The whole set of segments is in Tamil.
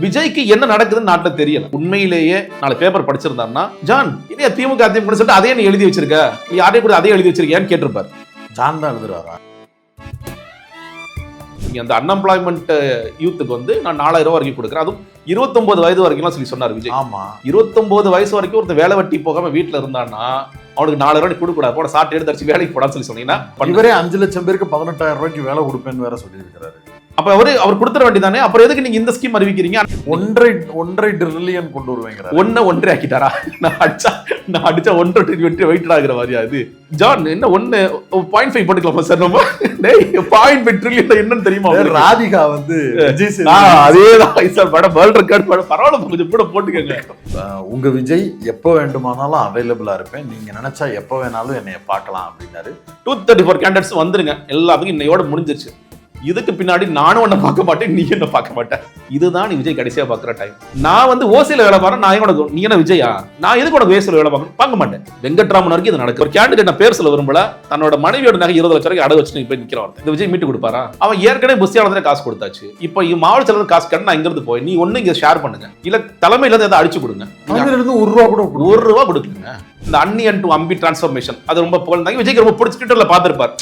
விஜய்க்கு என்ன நடக்குதுன்னு நாட்டில் தெரியல. உண்மையிலேயே நாலு பேப்பர் படிச்சிருந்தாருன்னா, ஜான் இதே திமுக அதிமுக சொல்லிட்டு அதே நீ எழுதி வச்சிருக்க, நீ யாரையும் கூட அதே எழுதி வச்சிருக்கியான்னு கேட்டிருப்பாரு. ஜான் தான் எழுதுறாரா? அந்த அன்எம்ப்ளாய்மெண்ட் யூத்துக்கு வந்து நான் 4000 ரூபாய் வரைக்கும் கொடுக்குறேன், அதுவும் 29 வயது வரைக்கும் சொல்லி சொன்னார் விஜய். ஆமா, 29 வயசு வரைக்கும் ஒருத்தர் வேலை வெட்டி போகாம வீட்டுல இருந்தான்னா அவனுக்கு 4000 ரூபாய் கொடுக்க கூடாது, போட சாட்டை எடுத்து அடிச்சு வேலைக்கு போடான்னு சொல்லி சொன்னீங்கன்னா, இவரே 5 லட்சம் பேருக்கு 18,000 ரூபாய்க்கு வேலை கொடுப்பேன்னு வேற சொல்லி இருக்கிறாரு. அப்ப அவர் கொடுத்துட வேண்டியதானே, அப்புறம் எதுக்கு நீங்க இந்த ஸ்கீம் அறிவிக்கிறீங்க? 1.5 ட்ரில்லியன் கொண்டு வருவேங்கிறாரு. 1 ஆக்கிட்டாரா? நான் அடிச்சா 1 ட்ரில்லியன் வெயிட் ஆகுற மாதிரியா இது? ஜான் என்ன 1.5 போட்டுக்கலாமா சார்? நம்ம 0.5 ட்ரில்லியன் என்னன்னு தெரியுமா? ராதிகா வந்து அதேதான் சார், படம் வேர்ல்ட் ரெக்கார்ட் படம், பரவாயில்ல கொஞ்சம் கூட போட்டுக்கங்க. உங்க விஜய் எப்போ வேண்டுமானாலும் அவைலபிளா இருப்பேன், நீங்க நினைச்சா எப்போ வேணாலும் என்னைய பார்க்கலாம் அப்படின்னாரு. 234 கேண்டிடேட்ஸ் வந்துருங்க, எல்லாத்துக்கும் இன்னையோட முடிஞ்சிருச்சு. இதுக்கு பின்னாடி நானும் உன்னை பார்க்க மாட்டேன், நீ என்ன பார்க்க மாட்டேன். இதுதான் நீ விஜய் கடைசியா பாக்குற டைம். நான் வந்து ஓசியில வேலை பாறேன், நான் உனக்கு நீ என்ன விஜயா, நான் எதுக்கு உனக்கு ஓசியில வேலை பார்க்க மாட்டேன். வெங்கட்ராமன் வரைக்கும் இது நடக்கும். ஒரு கேண்டிடேட் நான் பேர் சொல்ல விரும்பல, தன்னோட மனைவியோட நகை 20 லட்சம் ரூபாய் அடகு வச்சு போய் நிக்கிறவன் இந்த விஜய் மீட்டு கொடுப்பாரா? அவன் ஏற்கனவே புஸ்தியாளத்துல காசு கொடுத்தாச்சு, இப்போ மாவட்ட செலவு காசு கட்ட நான் இங்கிருந்து போய் நீ ஒண்ணு இங்க ஷேர் பண்ணுங்க, இல்ல தலைமையில இருந்து அடிச்சு கொடுங்க. ₹1 ரூபா கொடுக்குங்க. இந்த அன்னியன் டு அம்பி டிரான்ஸ்ஃபர்மேஷன் அது ரொம்ப புகழ்ந்தாங்க, விஜய்க்கு ரொம்ப பிடிச்சி ட்விட்டர்ல பார்த்திருப்பார்.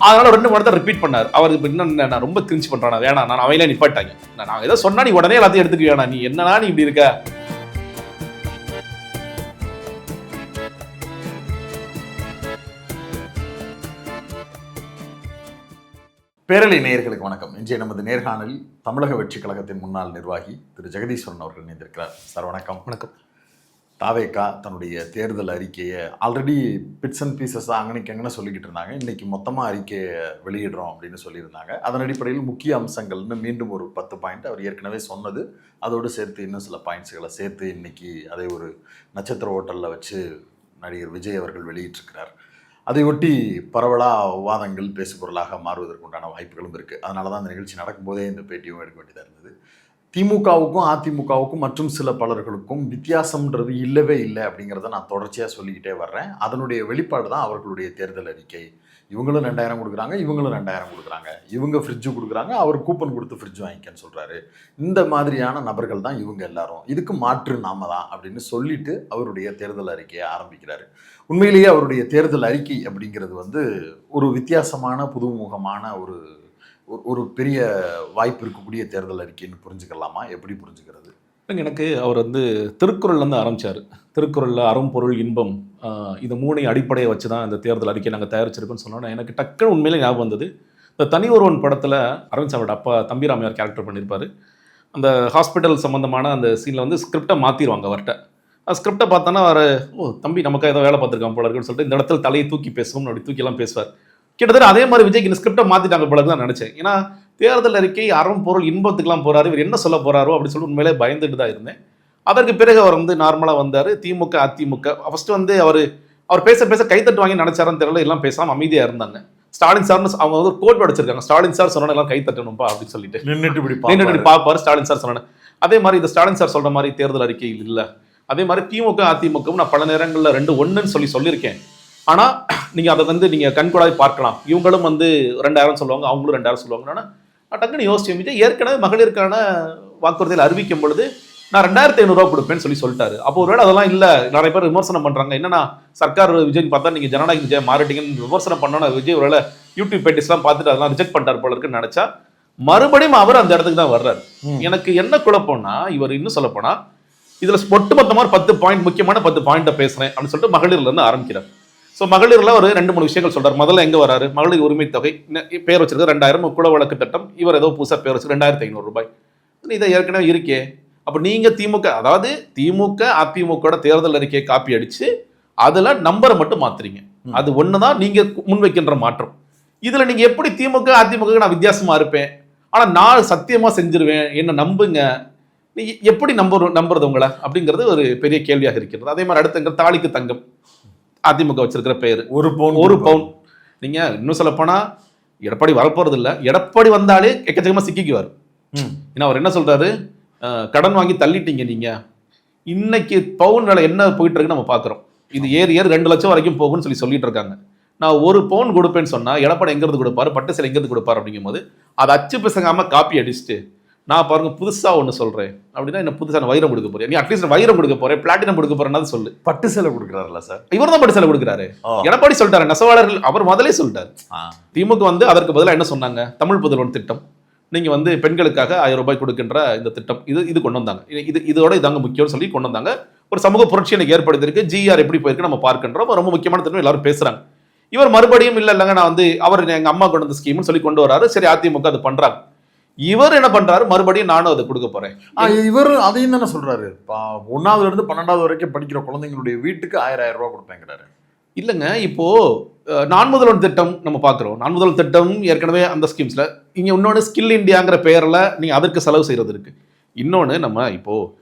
அதனால 2 மணி ரிப்பீட் பண்ணார். அவருக்கு என்ன நான் ரொம்ப கிரிஞ்ச் பண்றானா, வேணாம் நான் அவையில நிப்பாட்டாங்க, நான் ஏதோ சொன்னா நீ உடனே எல்லாத்தையும் எடுத்துக்க வேணாம், நீ என்னன்னா நீ இப்படி இருக்க. பேரலை நேயர்களுக்கு வணக்கம். இன்றைய நமது நேர்காணலில் தமிழக வெற்றி கழகத்தின் முன்னாள் நிர்வாகி திரு ஜெகதீஸ்வரன் அவர்கள் இணைந்திருக்கிறார். சார் வணக்கம். வணக்கம். தாவேகா தன்னுடைய தேர்தல் அறிக்கையை ஆல்ரெடி பிட்ஸ் அண்ட் பீசஸாக அங்கனைக்கு சொல்லிக்கிட்டு இருந்தாங்க. இன்னைக்கு மொத்தமாக அறிக்கையை வெளியிடுறோம் அப்படின்னு சொல்லியிருந்தாங்க. அதன் அடிப்படையில் முக்கிய அம்சங்கள்னு மீண்டும் ஒரு 10 பாயிண்ட் அவர் ஏற்கனவே சொன்னது, அதோடு சேர்த்து இன்னும் சில பாயிண்ட்ஸுகளை சேர்த்து இன்னைக்கு அதை ஒரு நட்சத்திர ஹோட்டலில் வச்சு நடிகர் விஜய் அவர்கள் வெளியிட்டிருக்கிறார். அதை ஒட்டி பரவலாக விவாதங்கள் பேசுபொருளாக மாறுவதற்குண்டான வாய்ப்புகளும் இருக்குது. அதனால தான் அந்த நிகழ்ச்சி நடக்கும்போதே இந்த பேட்டியும் எடுக்க வேண்டியதாக இருந்தது. திமுகவுக்கும் அதிமுகவுக்கும் மற்றும் சில பலர்களுக்கும் வித்தியாசம்ன்றது இல்லவே இல்லை அப்படிங்கிறத நான் தொடர்ச்சியாக சொல்லிக்கிட்டே வர்றேன். அதனுடைய வெளிப்பாடு தான் அவர்களுடைய தேர்தல் அறிக்கை. இவங்களும் 2000 கொடுக்குறாங்க, இவங்களும் 2000 கொடுக்குறாங்க, இவங்க ஃப்ரிட்ஜு கொடுக்குறாங்க, அவர் கூப்பன் கொடுத்து ஃப்ரிட்ஜ் வாங்கிக்கன்னு சொல்கிறாரு. இந்த மாதிரியான நபர்கள் தான் இவங்க எல்லாரும், இதுக்கு மாற்று நாம தான் அப்படின்னு சொல்லிட்டு அவருடைய தேர்தல் அறிக்கையை ஆரம்பிக்கிறாரு. உண்மையிலேயே அவருடைய தேர்தல் அறிக்கை அப்படிங்கிறது வந்து ஒரு வித்தியாசமான புதுமுகமான ஒரு பெரிய வாய்ப்பு இருக்கக்கூடிய தேர்தல் அறிக்கைன்னு புரிஞ்சுக்கலாமா? எப்படி புரிஞ்சுக்கிறது? எனக்கு அவர் வந்து திருக்குறள்லேருந்து ஆரம்பித்தார். திருக்குறளில் அறம் பொருள் இன்பம் இது 3 அடிப்படையை வச்சு தான் இந்த தேர்தல் அறிக்கை நாங்கள் தயாரிச்சிருக்கோன்னு சொன்னோன்னா எனக்கு டக்குன்னு உண்மையிலே ஞாபகம் வந்தது. இந்த தனி ஒருவன் படத்தில் அரவிந்த் சாமியோட அப்பா தம்பிராமையார் கேரக்டர் பண்ணியிருப்பார். அந்த ஹாஸ்பிட்டல் சம்மந்தமான அந்த சீனில் வந்து ஸ்கிரிப்டை மாற்றிடுவாங்க அவர்கிட்ட. ஸ்கிரிப்டை பார்த்தோன்னா அவர் தம்பி நமக்கு ஏதோ வேலை பார்த்துருக்கான் போல இருக்குன்னு சொல்லிட்டு இந்த இடத்துல தலையை தூக்கி பேசுவோம், அப்படி தூக்கிலாம் பேசுவார். கிட்டத்தட்ட அதே மாதிரி விஜய்க்கு இந்த ஸ்கிரிப்டை மாற்றிட்டாங்க போல தான் நினச்சேன். ஏன்னா தேர்தல் அறிக்கை அறம் பொருள் இன்பத்துக்குலாம் போகிறாரு, இவர் என்ன சொல்ல போகிறாரோ அப்படின்னு சொல்லி உண்மையிலே பயந்துட்டு தான் இருந்தேன். அதற்கு பிறகு அவர் வந்து நார்மலாக வந்தார். திமுக அதிமுக ஃபஸ்ட்டு வந்து அவர் பேச கைத்தட்டு வாங்கி நினச்சாரன்னு தெரியல, எல்லாம் பேசாமல் அமைதியாக இருந்தாங்க. ஸ்டாலின் சார்னு அவங்க வந்து ஒரு கோட் அடிச்சிருக்காங்க, ஸ்டாலின் சார் சொன்னா எல்லாம் கைத்தட்டணும்பா அப்படின்னு சொல்லிட்டு நின்றுட்டு பார்ப்பார். ஸ்டாலின் சார் சொன்னாங்க. அதே மாதிரி இந்த ஸ்டாலின் சார் சொல்கிற மாதிரி தேர்தல் அறிக்கையில் இல்லை. அதே மாதிரி திமுக அதிமுகவும் நான் பல நேரங்களில் 2 ஒன்றுன்னு சொல்லியிருக்கேன். ஆனால் நீங்கள் அதை வந்து நீங்கள் கண்கூடாக பார்க்கலாம். இவங்களும் வந்து 2000 சொல்லுவாங்க, அவங்களும் 2000 சொல்லுவாங்க. ஆனால் நான் டக்குன்னு யோசிச்சேன், விஜய் ஏற்கனவே மகளிருக்கான வாக்குறுதியில் அறிவிக்கும் பொழுது நான் 2500 ரூபா கொடுப்பேன்னு சொல்லிட்டாரு. அப்போ ஒருவேளை அதெல்லாம் இல்லை, நிறைய பேர் விமர்சனம் பண்ணுறாங்க, என்னன்னா சர்க்கார் விஜய்னு பார்த்தா நீங்கள் ஜனநாயக விஜய் மாறிட்டீங்கன்னு விமர்சனம் பண்ணோன்னா விஜய் ஒருவேளை யூடியூப் பேட்டிஸ்லாம் பார்த்துட்டு அதெல்லாம் ரிஜெக்ட் பண்ணிட்டார் போல இருக்குன்னு நினச்சா மறுபடியும் அவர் அந்த இடத்துக்கு தான் வர்றாரு. எனக்கு என்ன குழப்பம்னா, இவர் இன்னும் சொல்ல போனால் இதில் ஒட்டுமொத்தமாக 10 பாயிண்ட் முக்கியமான 10 பாயிண்ட்டை பேசுகிறேன் அப்படின்னு சொல்லிட்டு மகளிர்லேருந்து ஆரம்பிக்கிறார். ஸோ மகளிரில் ஒரு 2-3 விஷயங்கள் சொல்கிறார். முதல்ல எங்கே வராரு, மகளிர் உரிமை தொகை பேர் வச்சிருக்க 2000 குல வழக்கு திட்டம், இவர் ஏதோ புதுசாக பேர் வச்சு 2500 ரூபாய், இதை ஏற்கனவே இருக்கே. அப்போ நீங்கள் திமுக, அதாவது திமுக அதிமுக தேர்தல் அறிக்கையை காப்பி அடித்து அதில் நம்பரை மட்டும் மாற்றுறீங்க. அது ஒன்று தான் நீங்கள் முன்வைக்கின்ற மாற்றம். இதில் நீங்கள் எப்படி திமுக அதிமுக நான் வித்தியாசமாக இருப்பேன், ஆனால் நான் சத்தியமாக செஞ்சிருவேன், என்ன நம்புங்க, நீ எப்படி நம்புறது உங்களை அப்படிங்கிறது ஒரு பெரிய கேள்வியாக இருக்கிறது. அதே மாதிரி அடுத்த தாலிக்கு தங்கம் அதிமுக வச்சிருக்கிற பெயர் ஒரு பவுன். நீங்க இன்னும் சொல்ல போனா எடப்பாடி வரப்போறது இல்லை, எடப்பாடி வந்தாலே எக்கச்சக்கமா சிக்கிக்குவார். ஏன்னா அவர் என்ன சொல்றாரு, கடன் வாங்கி தள்ளிட்டீங்க நீங்க, இன்னைக்கு பவுன் விலை என்ன போயிட்டு இருக்குன்னு நம்ம பாக்குறோம். இது ஏறி 2 லட்சம் வரைக்கும் போகும்னு சொல்லிட்டு இருக்காங்க. நான் 1 பவுன் கொடுப்பேன்னு சொன்னா எடப்பாடி எங்கிருந்து கொடுப்பாரு, பட்டு சிலை எங்கிருந்து கொடுப்பாரு அப்படிங்கும் போது அதை அச்சு பிசங்காம காப்பி அடிச்சுட்டு நான் பாருங்க புதுசா ஒண்ணு சொல்றேன் அப்படின்னா என்ன புதுசா நான் வைரம் கொடுக்க போறேன், நீ அட்லீஸ்ட் வைரம் கொடுக்க போறேன், பிளாட்டினம் கொடுக்க போறேன்னு சொல்லு. பட்டு சேலை கொடுக்குறாருல்ல சார்? இவர் தான் பட்டு சேலை கொடுக்குறாரு. எடப்பாடி சொல்லிட்டாரு, நெசவாளர்கள் அவர் முதலே சொல்லிட்டாரு. திமுக வந்து அதற்கு பதிலாக என்ன சொன்னாங்க, தமிழ் புதல்வன் திட்டம், நீங்க வந்து பெண்களுக்காக 1000 ரூபாய் கொடுக்கின்ற இந்த திட்டம், இது கொண்டு வந்தாங்க. இதோட இதாங்க முக்கியம்னு சொல்லி கொண்டு வந்தாங்க. ஒரு சமூக புரட்சி எனக்கு ஏற்படுத்திருக்கு. ஜிஆர் எப்படி போயிருக்கு நம்ம பார்க்கின்றோம், ரொம்ப முக்கியமான திட்டம் எல்லாரும் பேசுறாங்க. இவர் மறுபடியும் இல்லைங்க நான் வந்து அவர் எங்க அம்மா கொண்டு வந்த ஸ்கீம்னு சொல்லி கொண்டு வராரு. சரி, அதிமுக அது பண்றாங்க. இவர் என்ன பண்றாரு, மறுபடியும் நானும் அதை கொடுக்க போறேன். இவர் அதையும் தானே சொல்றாரு, 1ஆவதுல இருந்து 12ஆவது வரைக்கும் படிக்கிற குழந்தைங்களுடைய வீட்டுக்கு 1000 ரூபாய் கொடுப்பேங்கிறாரு. இல்லைங்க, இப்போ நான் முதல்வன் திட்டம் நம்ம பார்க்குறோம். நான் முதல்வன் திட்டம் ஏற்கனவே அந்த ஸ்கீம்ஸ்ல இங்கே இன்னொன்று ஸ்கில் இந்தியாங்கிற பேரில் நீங்கள் அதற்கு செலவு செய்கிறது இருக்கு. இன்னொன்று நம்ம இப்போ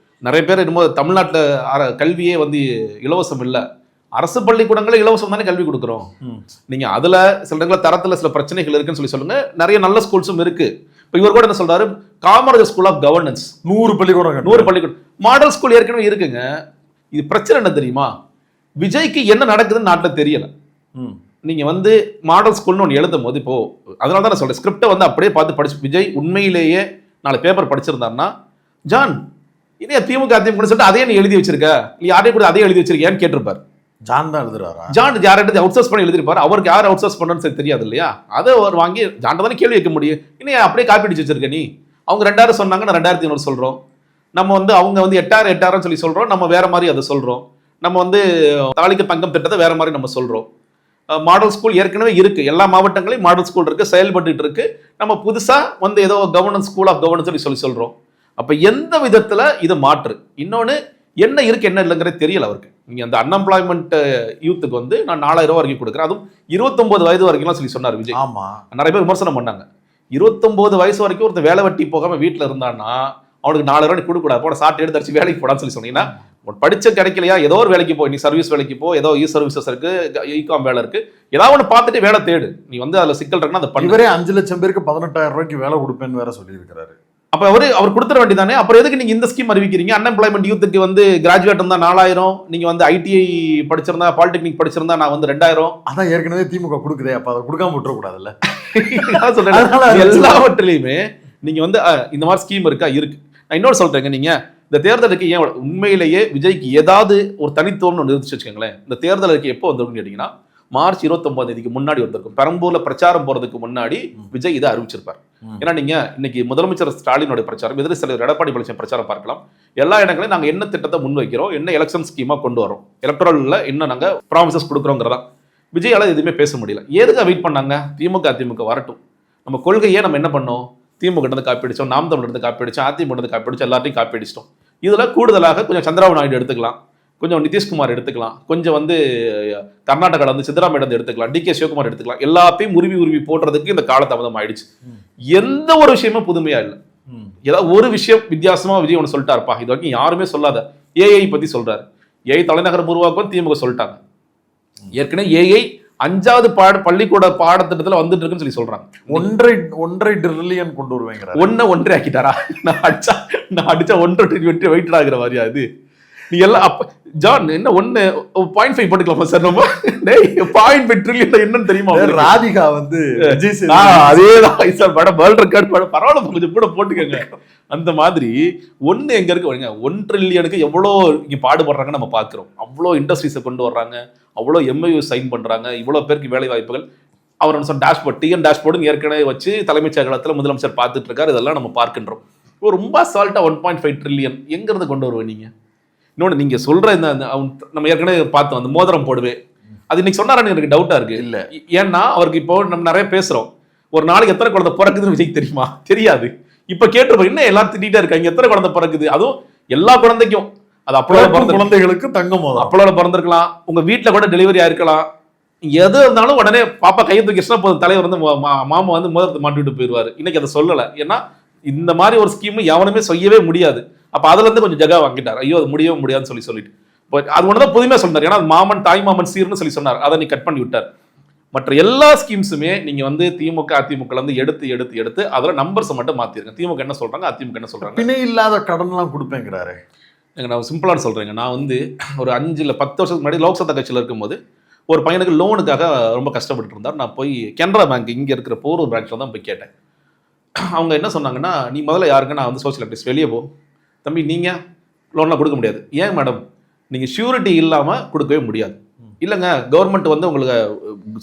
நிறைய பேர் என்னமோ தமிழ்நாட்டில் கல்வியே வந்து இலவசம் இல்லை, அரசு பள்ளிக்கூடங்களே இலவசம் தானே கல்வி கொடுக்குறோம். நீங்கள் அதில் சில இடங்களில் தரத்தில் சில பிரச்சனைகள் இருக்குன்னு சொல்லி சொல்லுங்க. நிறைய நல்ல ஸ்கூல்ஸும் இருக்கு. இப்போ இவர் கூட என்ன சொல்றாரு, காமராஜர் ஸ்கூல் ஆஃப் கவர்னன்ஸ் 100 பள்ளிக்கூடம் 100 பள்ளிக்கூடம் மாடல் ஸ்கூல் ஏற்கனவே இருக்குங்க. இது பிரச்சனை என்ன தெரியுமா, விஜய்க்கு என்ன நடக்குதுன்னு நாட்டில் தெரியல. நீங்க வந்து மாடல் ஸ்கூல்னு ஒன்று எழுதும் போது, இப்போ அதனால தான் நான் சொல்றேன், ஸ்கிரிப்டை வந்து அப்படியே பார்த்து படிச்சு விஜய் உண்மையிலேயே 4 பேப்பர் படிச்சிருந்தாருன்னா, ஜான் இனி திமுக அதிமுக சொல்லிட்டு அதே நீ எழுதி வச்சிருக்க, நீ யாரையும் கூட அதே எழுதி வச்சிருக்கியான்னு கேட்டிருப்பார். ஜான் தான் எழுதுறாரா? ஜான் யார்கிட்ட அவுட் சோர்ஸ் பண்ணி எழுதிருப்பாரு. அவருக்கு யார் அவுட் சோர்ஸ் பண்ணணும்னு சரி தெரியாது இல்லையா, அதை அவர் வாங்கி ஜான்ட்ட தானே கேள்வி வைக்க முடியும். இனி அப்படியே காப்பி அடிச்சு வச்சிருக்க நீ. அவங்க 2000 சொன்னாங்க, நான் 2500 சொல்றோம். நம்ம வந்து அவங்க வந்து 8000 சொல்லி சொல்றோம், நம்ம வேற மாதிரி அதை சொல்றோம். நம்ம வந்து தாலிக்கு தங்கம் திட்டத்தை வேற மாதிரி நம்ம சொல்றோம். மாடல் ஸ்கூல் ஏற்கனவே இருக்கு, எல்லா மாவட்டங்களையும் மாடல் ஸ்கூல் இருக்கு, செயல்பட்டு இருக்கு. நம்ம புதுசா வந்து ஏதோ கவர்னன்ஸ் ஸ்கூல் ஆஃப் கவர்னன்ஸ் சொல்லி சொல்றோம். அப்ப எந்த விதத்துல இது மாற்று, இன்னொன்னு என்ன இருக்கு என்ன இல்லைங்கிறது தெரியல அவருக்கு. நீங்க அந்த அன்எம்ப்ளாய்மெண்ட் யூத்துக்கு வந்து நான் 4000 ரூபாய் வரைக்கும் கொடுக்குறேன், அதுவும் 29 வயது வரைக்கும் சொல்லி சொன்னார் விஜய். ஆமா, நிறைய பேர் விமர்சனம் பண்ணாங்க. 29 வயசு வரைக்கும் ஒருத்தர் வேலை வெட்டி போகாம வீட்டுல இருந்தான்னா அவனுக்கு 4000 ரூபாய் கொடுக்க கூடாது, போன சாட்டை எடுத்து அடிச்சு வேலைக்கு போடான்னு சொல்லி சொன்னீங்கன்னா, படிச்ச கிடைக்கலையா ஏதோ ஒரு வேலைக்கு போ, நீ சர்வீஸ் வேலைக்கு போ, ஏதோ இ சர்வீசஸ் இருக்கு, இகாம் வேலை இருக்கு, ஏதாவது ஒன்று பார்த்துட்டு வேலை தேடு. நீ வந்து அதுல சிக்கல் இருக்குன்னா அதை பண்ணி. இவரே 5 லட்சம் பேருக்கு 18,000 ரூபாய்க்கு வேலை கொடுப்பேன்னு வேற சொல்லி இருக்கிறாரு. அப்ப அவர் கொடுத்துட வேண்டியதானே. அப்புறம் எதுக்கு நீங்க இந்த ஸ்கீம் அறிவிக்கிறீங்க? அன்எம்ப்ளாய்மெண்ட் யூத்துக்கு வந்து கிராஜுவேட் இருந்தா 4000, நீங்க வந்து ஐடிஐ படிச்சிருந்தா பாலிடெக்னிக் படிச்சிருந்தா நான் வந்து 2000. அதான் ஏற்கனவே திமுக கொடுக்குதே, அப்ப அதை கொடுக்காம விட்டுற கூடாதுல்ல. எல்லாவற்றிலையுமே நீங்க வந்து இந்த மாதிரி ஸ்கீம் இருக்கா, இருக்கு. நான் இன்னொரு சொல்றேங்க, நீங்க இந்த தேர்தலுக்கு ஏன் உண்மையிலேயே விஜய்க்கு ஏதாவது ஒரு தனித்துவம்னு ஒன்று இருந்துச்சு வச்சுக்கோங்களேன். இந்த தேர்தல் அறிக்கை எப்போ வந்திருக்குன்னு கேட்டீங்கன்னா, மார்ச் 29 முன்னாடி வந்திருக்கும். பெரம்பூர்ல பிரச்சாரம் போறதுக்கு முன்னாடி விஜய் இதை அறிவிச்சிருப்பார். ஏன்னா நீங்க இன்னைக்கு முதலமைச்சர் ஸ்டாலினோட பிரச்சாரம், எதிர்த்து தலைவர் எடப்பாடி பழனிசாமி பிரச்சாரம் பார்க்கலாம். எல்லா இடங்களையும் நாங்க என்ன திட்டத்தை முன்வைக்கிறோம், என்ன எலெக்ஷன் ஸ்கீமா கொண்டு வரோம், எலக்ட்ரல்ல என்ன நாங்க ப்ராமிசஸ் கொடுக்குறோங்கிறதா. விஜயால எதுவுமே பேச முடியல. எதுக்கு வெயிட் பண்ணாங்க, திமுக அதிமுக வரட்டும், நம்ம கொள்கையே நம்ம என்ன பண்ணோம், திமுக இருந்து காப்பி அடிச்சோம், நாம் தமிழ் இருந்து காப்பி அடிச்சோம், அதிமுக இருந்து காப்பி அடிச்சோம், எல்லாத்தையும் காப்பி அடிச்சிட்டோம். இதுல கூடுதலாக கொஞ்சம் சந்திரபாபு நாயுடு எடுத்துக்கலாம், கொஞ்சம் நிதிஷ்குமார் எடுத்துக்கலாம், கொஞ்சம் வந்து கர்நாடகாவில் வந்து சித்தராமையா எடுத்துக்கலாம், டிகே சிவகுமார் எடுத்துக்கலாம். எல்லாத்தையும் உருவி போடுறதுக்கு இந்த காலதாமதம் ஆயிடுச்சு. எந்த ஒரு விஷயமும் புதுமையா இல்லை. ஏதாவது ஒரு விஷயம் வித்தியாசமா விஜய் ஒன்று சொல்லிட்டாருப்பா, இது வரைக்கும் யாருமே சொல்லாத ஏஐ பத்தி சொல்றாரு. ஏஐ தலைநகரம் உருவாக்கும் திமுக சொல்லிட்டாங்க. ஏற்கனவே ஏஐ 5வது பள்ளிக்கூட பாடத்திட்டத்தில் வந்துட்டு இருக்குன்னு சொல்லி சொல்றாங்க. 1.5 ட்ரில்லியன் கொண்டு வருவேங்கிற 1 ஆக்கிட்டாரா? நான் அடிச்சா 1 வெயிட் ஆகிற மாதிரியா இது? நீ எல்லாம் அப்ப ஜான் என்ன 1.5 போட்டுக்கலாமா சார்? நம்ம 0.5 ட்ரில்லியன் என்னன்னு தெரியுமா? ராதிகா வந்து அதேதான் சார், படம் வேர்ல்ட் ரெக்கார்ட் படம், பரவாயில்ல கொஞ்சம் கூட போட்டுக்கோங்க. அந்த மாதிரி 1 எங்க இருக்கு பாருங்க. 1 ட்ரில்லியனுக்கு எவ்வளோ இங்க பாடுபடுறாங்க நம்ம பார்க்கிறோம். அவ்வளோ இண்டஸ்ட்ரீஸை கொண்டு வர்றாங்க, அவ்வளோ எம்ஐயூ சைன் பண்றாங்க, இவ்வளோ பேருக்கு வேலை வாய்ப்புகள். அவர் சொன்ன டேஷ்போர்ட், டிஎன் டேஷ்போர்டு ஏற்கனவே வச்சு தலைமைச் செயலகத்தில் முதலமைச்சர் பார்த்துட்டு இருக்காரு. இதெல்லாம் நம்ம பார்க்கின்றோம். ரொம்ப அசால்ட்டா 1.5 ட்ரில்லியன் எங்க இருந்து கொண்டு வருவேன் நீங்க? இன்னொன்று நீங்க சொல்ற இந்த நம்ம ஏற்கனவே பார்த்தோம் அந்த மோதிரம் போடுவே, அது இன்னைக்கு சொன்னாரான்னு எனக்கு டவுட்டா இருக்கு. இல்ல ஏன்னா அவருக்கு இப்போ நம்ம நிறைய பேசுறோம், ஒரு நாளைக்கு எத்தனை குழந்தை பிறக்குதுன்னு விஜய்க்கு தெரியுமா? தெரியாது. இப்ப கேட்டுருப்போம், என்ன எல்லாரும் திட்டிட்டே இருக்காங்க, எத்தனை குழந்தை பிறக்குது, அதுவும் எல்லா குழந்தைக்கும். அது அப்பளோட பிறந்த குழந்தைகளுக்கு தங்கம் மோதிரம், அப்பளோட பிறந்திருக்கலாம், உங்க வீட்டுல கூட டெலிவரி ஆயிருக்கலாம். எது இருந்தாலும் உடனே பாப்பா கையை தூக்கிச்சுன்னா போதும், தலைவர் வந்து மாமா வந்து மோதிரத்தை மாட்டிவிட்டு போயிடுவாரு. இன்னைக்கு அதை சொல்லலை. ஏன்னா இந்த மாதிரி ஒரு ஸ்கீம் எவனுமே செய்யவே முடியாது. அப்ப அதுல இருந்து கொஞ்சம் ஜகா வாங்கிட்டார். ஐயோ அது முடியவே முடியாதுன்னு சொல்லிட்டு அது ஒண்ணுதான் புதுமையா சொன்னார். ஏன்னா மாமன் தாய் மாமன் சீர்னு சொல்லி சொன்னார், அதை நீ கட் பண்ணி விட்டார். மற்ற எல்லா ஸ்கீம்ஸுமே நீங்க வந்து திமுக அதிமுக இருந்து எடுத்து அதுல நம்பர்ஸ் மட்டும் மாத்திருங்க. திமுக என்ன சொல்றாங்க, அதிமுக என்ன சொல்றாங்க, பிணை இல்லாத கடன் எல்லாம் கொடுப்பேங்கிறாரு. நான் சிம்பிளான சொல்றேங்க. நான் வந்து ஒரு 5 இல்ல 10 வருஷத்துக்கு முன்னாடி லோக்சபா கட்சியில் இருக்கும்போது ஒரு பையனுக்கு லோனுக்காக ரொம்ப கஷ்டப்பட்டு இருந்தார். நான் போய் கனரா பேங்க் இங்க இருக்கிற போரூர் பிரான்ச்ல தான் போய் கேட்டேன். அவங்க என்ன சொன்னாங்கன்னா, நீ முதல்ல யாருங்க, நான் வந்து சோஷியல் ஆக்டிவிஸ்ட், வெளியே போ தம்பி, நீங்கள் லோன்லாம் கொடுக்க முடியாது. ஏன் மேடம்? நீங்கள் ஷூரிட்டி இல்லாமல் கொடுக்கவே முடியாது. இல்லைங்க, கவர்மெண்ட் வந்து உங்களுக்கு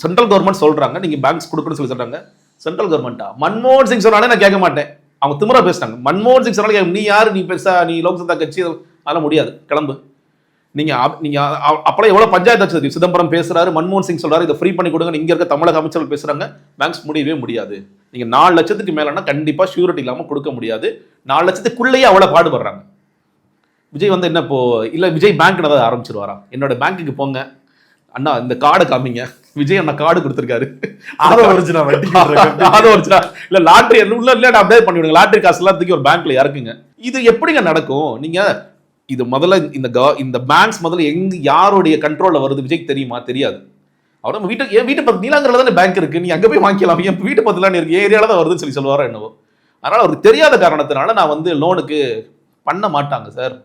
சென்ட்ரல் கவர்மெண்ட் சொல்கிறாங்க, நீங்கள் பேங்க்ஸ் கொடுக்கணும்னு சொல்லி சொல்கிறாங்க. சென்ட்ரல் கவர்மெண்ட்டா? மன்மோகன் சிங் சொன்னாலே நான் கேட்க மாட்டேன். அவங்க திமிரா பேசுனாங்க. மன்மோகன் சிங் சொன்னாலே நீ யார், நீ பெருசா, நீ லோக் சத்தா கட்சி, அதெல்லாம் முடியாது, கிளம்பு. நீங்கள் அப்போலாம் எவ்வளோ பஞ்சாயத்து ஆச்சு. சிதம்பரம் பேசுகிறாரு, மன்மோகன் சிங் சொல்கிறாரு, இதை ஃப்ரீ பண்ணி கொடுங்க, இங்கே இருக்க தமிழக அமைச்சர்கள் பேசுகிறாங்க. பேங்க்ஸ் முடியவே முடியாது. நீங்கள் 4 லட்சத்துக்கு மேலேனா கண்டிப்பாக ஷூரிட்டி இல்லாமல் கொடுக்க முடியாது. 4 லட்சத்துக்குள்ளேயே அவ்வளோ பாடுபடுறாங்க. விஜய் வந்து என்ன இப்போ இல்லை, விஜய் பேங்க் ஏதாவது ஆரம்பிச்சிருவாரா? என்னோட பேங்க்குக்கு போங்க அண்ணா, இந்த கார்டை காமிங்க, விஜய் அண்ணா கார்டு கொடுத்துருக்காரு, அதை ஒரிஜினா இல்லை லாட்ரி உள்ள இல்லை அப்படியே பண்ணி விடுங்க, லாட்ரி காசு எல்லாத்துக்கும் ஒரு பேங்க்ல இறக்குங்க. இது எப்படிங்க நடக்கும்? நீங்க இது முதல்ல இந்த பேங்க்ஸ் முதல்ல யாருடைய கண்ட்ரோல்ல வருது விஜய்க்கு தெரியுமா? தெரியாது. அவர் நம்ம வீட்டுக்கு, என் வீட்டு பக்கத்து நீலாங்கரில் தானே பேங்க் இருக்கு, நீ அங்கே போய் வாங்கிக்கலாம், என் வீட்டு பக்கத்துல இருக்கு, ஏரியால தான் வருதுன்னு சொல்லி சொல்லுவாரோ என்னவோ. அதனால அவருக்கு தெரியாத காரணத்தினால நான் வந்து லோனுக்கு பண்ண மாட்டாங்க சார்,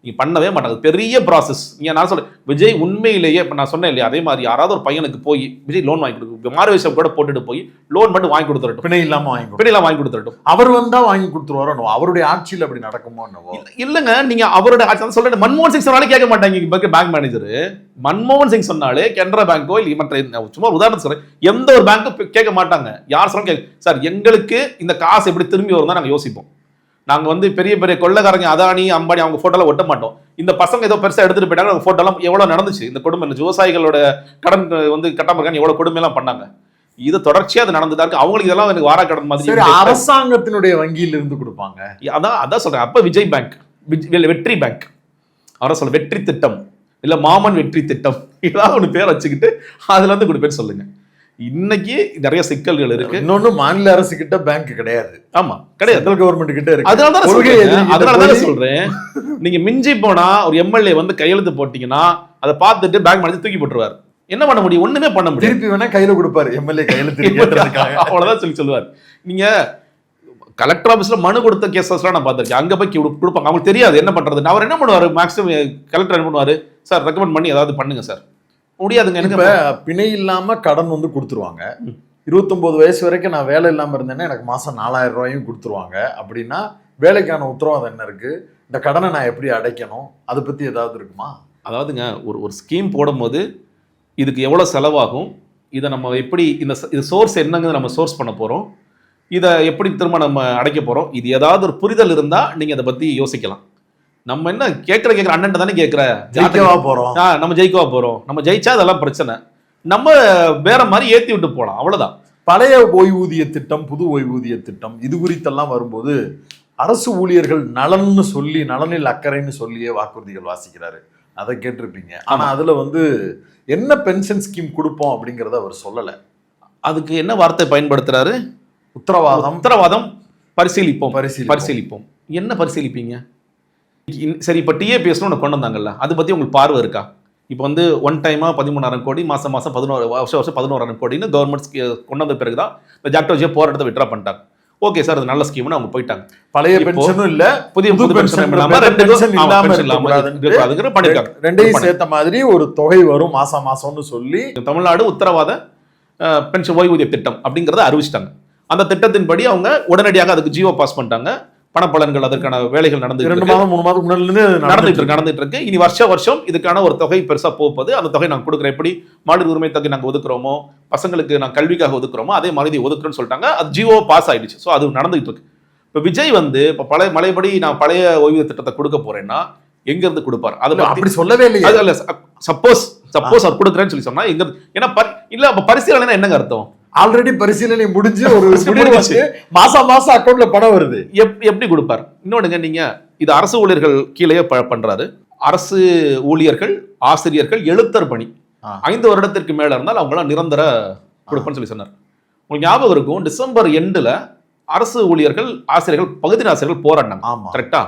நீங்க பண்ணவே மாட்டாங்க, பெரிய ப்ராசஸ். நீங்க நான் சொல்றேன், விஜய் உண்மையிலேயே இப்போ நான் சொன்னேன் இல்லையா, அதே மாதிரி யாராவது ஒரு பையனுக்கு போய் விஜய் லோன் வாங்கி கொடுக்கும், மாறுவேஷம் கூட போட்டுட்டு போய் லோன் மட்டும் வாங்கி கொடுத்துடட்டும், பிணை இல்லாம வாங்கி கொடுத்துடட்டும். அவர் வந்தா வாங்கி கொடுத்துருவாரோ? அவருடைய ஆட்சியில் அப்படி நடக்குமோ? இல்லைங்க, நீங்க அவருடைய ஆட்சி சொல்றேன். மன்மோகன் சிங் சொன்னாலே கேட்க மாட்டாங்க பேங்க் மேனேஜர். மன்மோகன் சிங் சொன்னாலே கனரா பேங்கோ இல்லை மற்ற, சும்மா உதாரணம் சொல்றேன், எந்த ஒரு பேங்க்கும் கேட்க மாட்டாங்க. யார் சொன்னாலும் சார் எங்களுக்கு இந்த காசு எப்படி திரும்பி வரும் தான் நாங்கள் யோசிப்போம். நாங்க வந்து பெரிய பெரிய கொள்ளைக்காரங்க அதானி அம்பானி அவங்க போட்டோலாம் ஒட்ட மாட்டோம். இந்த பசங்க ஏதோ பெருசா எடுத்துட்டு போயிட்டாங்க, அவங்க போட்டோலாம் எவ்வளவு நடந்துச்சு, இந்த கொடுமை, விவசாயிகளோட கடன் வந்து கட்டாம இருக்காங்க, எவ்வளவு கொடுமை எல்லாம் பண்ணாங்க. இது தொடர்ச்சியா அது நடந்துதான் இருக்கு. அவங்களுக்கு இதெல்லாம் எனக்கு வாரா கடன் மாதிரி அரசாங்கத்தினுடைய வங்கியில இருந்து கொடுப்பாங்க. அதான் சொல்றேன். அப்ப விஜய் பேங்க், வெற்றி பேங்க், அவரை சொல்ல வெற்றி திட்டம் இல்ல மாமன் வெற்றி திட்டம், ஏதாவது ஒன்று பேர் வச்சுக்கிட்டு அதுல இருந்து கொடுப்பேன்னு சொல்லுங்க. இன்னைக்கு நிறைய சிக்கல்கள் இருக்கு. இன்னொன்னு, மாநில அரசு கிட்ட பேங்க் கிடையாது. ஆமா, கிடையாது. சென்ட்ரல் கவர்மெண்ட் கிட்ட இருக்கு. அதனாலதான் சொல்றேன், நீங்க மிஞ்சி போனா ஒரு எம்எல்ஏ வந்து கையெழுத்து போட்டீங்கன்னா அதை பார்த்துட்டு பேங்க் மேனேஜர் தூக்கி போட்டுருவார். என்ன பண்ண முடியும்? ஒண்ணுமே பண்ண முடியும். திருப்பி வேணா கையில கொடுப்பாரு எம்எல்ஏ கையெழுத்து, அவ்வளவுதான் சொல்லுவார். நீங்க கலெக்டர் ஆபீஸ்ல மனு கொடுத்த கேசஸ்லாம் நான் பார்த்திருக்கேன். அங்க போய் கொடுப்பாங்க, அவங்களுக்கு தெரியாது என்ன பண்றது. அவர் என்ன பண்ணுவாரு, மேக்ஸிமம் கலெக்டர் என்ன பண்ணுவாரு, சார் ரெக்கமெண்ட் பண்ணி ஏதாவது பண்ணுங்க சார். முடியாதுங்க. இப்ப பிணை இல்லாம கடன் வந்து கொடுத்துருவாங்க. 29 வயசு வரைக்கும் நான் வேலை இல்லாம இருந்தேன்னா எனக்கு மாசம் 4000 ரூபாயும் கொடுத்துருவாங்க. அப்படின்னா வேலைக்கான உத்தரவாதம் என்ன இருக்கு? இந்த கடனை நான் எப்படி அடைக்கணும்? அதை பத்தி ஏதாவது இருக்குமா? அதாவதுங்க, ஒரு ஸ்கீம் போடும்போது இதுக்கு எவ்வளவு செலவாகும், இதை நம்ம எப்படி, இது சோர்ஸ் என்னங்க, நம்ம சோர்ஸ் பண்ண போறோம், இதை எப்படி திரும்ப நம்ம அடைக்க போறோம், இது ஏதாவது ஒரு புரிதல் இருந்தா நீங்க அதை பத்தி யோசிக்கலாம். நம்ம என்ன கேட்கிற அண்ணன் தானே கேட்கிற, ஜெயிக்கவா போறோம், நம்ம ஜெயிக்கவா போறோம், நம்ம ஜெயிச்சா அதெல்லாம் பிரச்சனை, நம்ம வேற மாதிரி ஏத்தி விட்டு போலாம், அவ்வளவுதான். பழைய ஓய்வூதிய திட்டம், புது ஓய்வூதிய திட்டம், இது குறித்தெல்லாம் வரும்போது அரசு ஊழியர்கள் நலன்னு சொல்லி, நலனில் அக்கறைன்னு சொல்லியே வாக்குறுதிகள் வாசிக்கிறாரு. அதை கேட்டிருப்பீங்க. ஆனா அதுல வந்து என்ன பென்ஷன் ஸ்கீம் கொடுப்போம் அப்படிங்கறத அவர் சொல்லல. அதுக்கு என்ன வார்த்தை பயன்படுத்துறாரு? உத்தரவாதம் பரிசீலிப்போம். என்ன பரிசீலிப்பீங்க? சரி, இப்போ டிஏபிஎஸ்னு ஒன்று கொண்டு வந்தாங்கல்ல, அதை பற்றி உங்களுக்கு பார்வை இருக்கா? இப்போ வந்து ஒன் டைமாக 13,000 கோடி, மாதம் 11 வருஷம் 11,000 கோடின்னு கவர்மெண்ட் கொண்டு வந்த பிறகு தான் இந்த ஜாக்டோஜியை போராட்டத்தை விட்ரா பண்ணிட்டாங்க. ஓகே சார், அது நல்ல ஸ்கீம்னு அவங்க போயிட்டாங்க. பழைய பென்ஷனும் இல்லை, புது பென்ஷன் பண்ணிருக்காங்க. ரெண்டையும் சேர்த்த மாதிரி ஒரு தொகை வரும் மாசம்னு சொல்லி தமிழ்நாடு உத்தரவாத பென்ஷன் ஓய்வூதிய திட்டம் அப்படிங்கிறத அறிவிச்சிட்டாங்க. அந்த திட்டத்தின்படி அவங்க உடனடியாக அதுக்கு ஜியோ பாஸ் பண்ணிட்டாங்க. பணப்பலன்கள், அதற்கான வேலைகள் நடந்துட்டு இருக்கு. இனி வருஷம் இதுக்கான ஒரு தொகை பெருசா போகுது. அந்த தொகை நாங்கள் கொடுக்குறோம். எப்படி மாநில உரிமை தொகை நாங்கள் ஒதுக்குறோமோ, பசங்களுக்கு நாங்கள் கல்விக்காக ஒதுக்குறோமோ, அதே மாதிரி ஒதுக்குறோன்னு சொல்லிட்டாங்க. அது ஜியோ பாஸ் ஆயிடுச்சு. ஸோ அது நடந்துட்டு இருக்கு. இப்போ விஜய் வந்து இப்போ மலைப்படி நான் பழைய ஓய்வூதிய திட்டத்தை கொடுக்க போறேன்னா எங்க இருந்து கொடுப்பாரு? அது அப்படி சொல்லவே இல்லை. சப்போஸ் அவர் கொடுக்குறேன்னு சொல்லி சொன்னா எங்க, ஏன்னா இல்ல அப்ப பரிசீலனை என்னங்க அர்த்தம்? ஆல்ரெடி பரிசீலனை முடிஞ்சு ஒரு மாசம் அக்கௌண்ட்ல பணம் வருது. எப்படி கொடுப்பார்? இன்னொன்னுங்க, நீங்க இது அரசு ஊழியர்கள் கீழே பண்றாரு. அரசு ஊழியர்கள், ஆசிரியர்கள், எழுத்தர் பணி 5 வருடத்திற்கு மேல இருந்தால் அவங்களாம் நிரந்தர கொடுப்பேன்னு சொல்லி சொன்னார். உங்களுக்கு ஞாபகம் இருக்கும், டிசம்பர் எண்டுல அரசு ஊழியர்கள், ஆசிரியர்கள், பகுதி ஆசிரியர்கள் போராடினாங்க. கரெக்டா?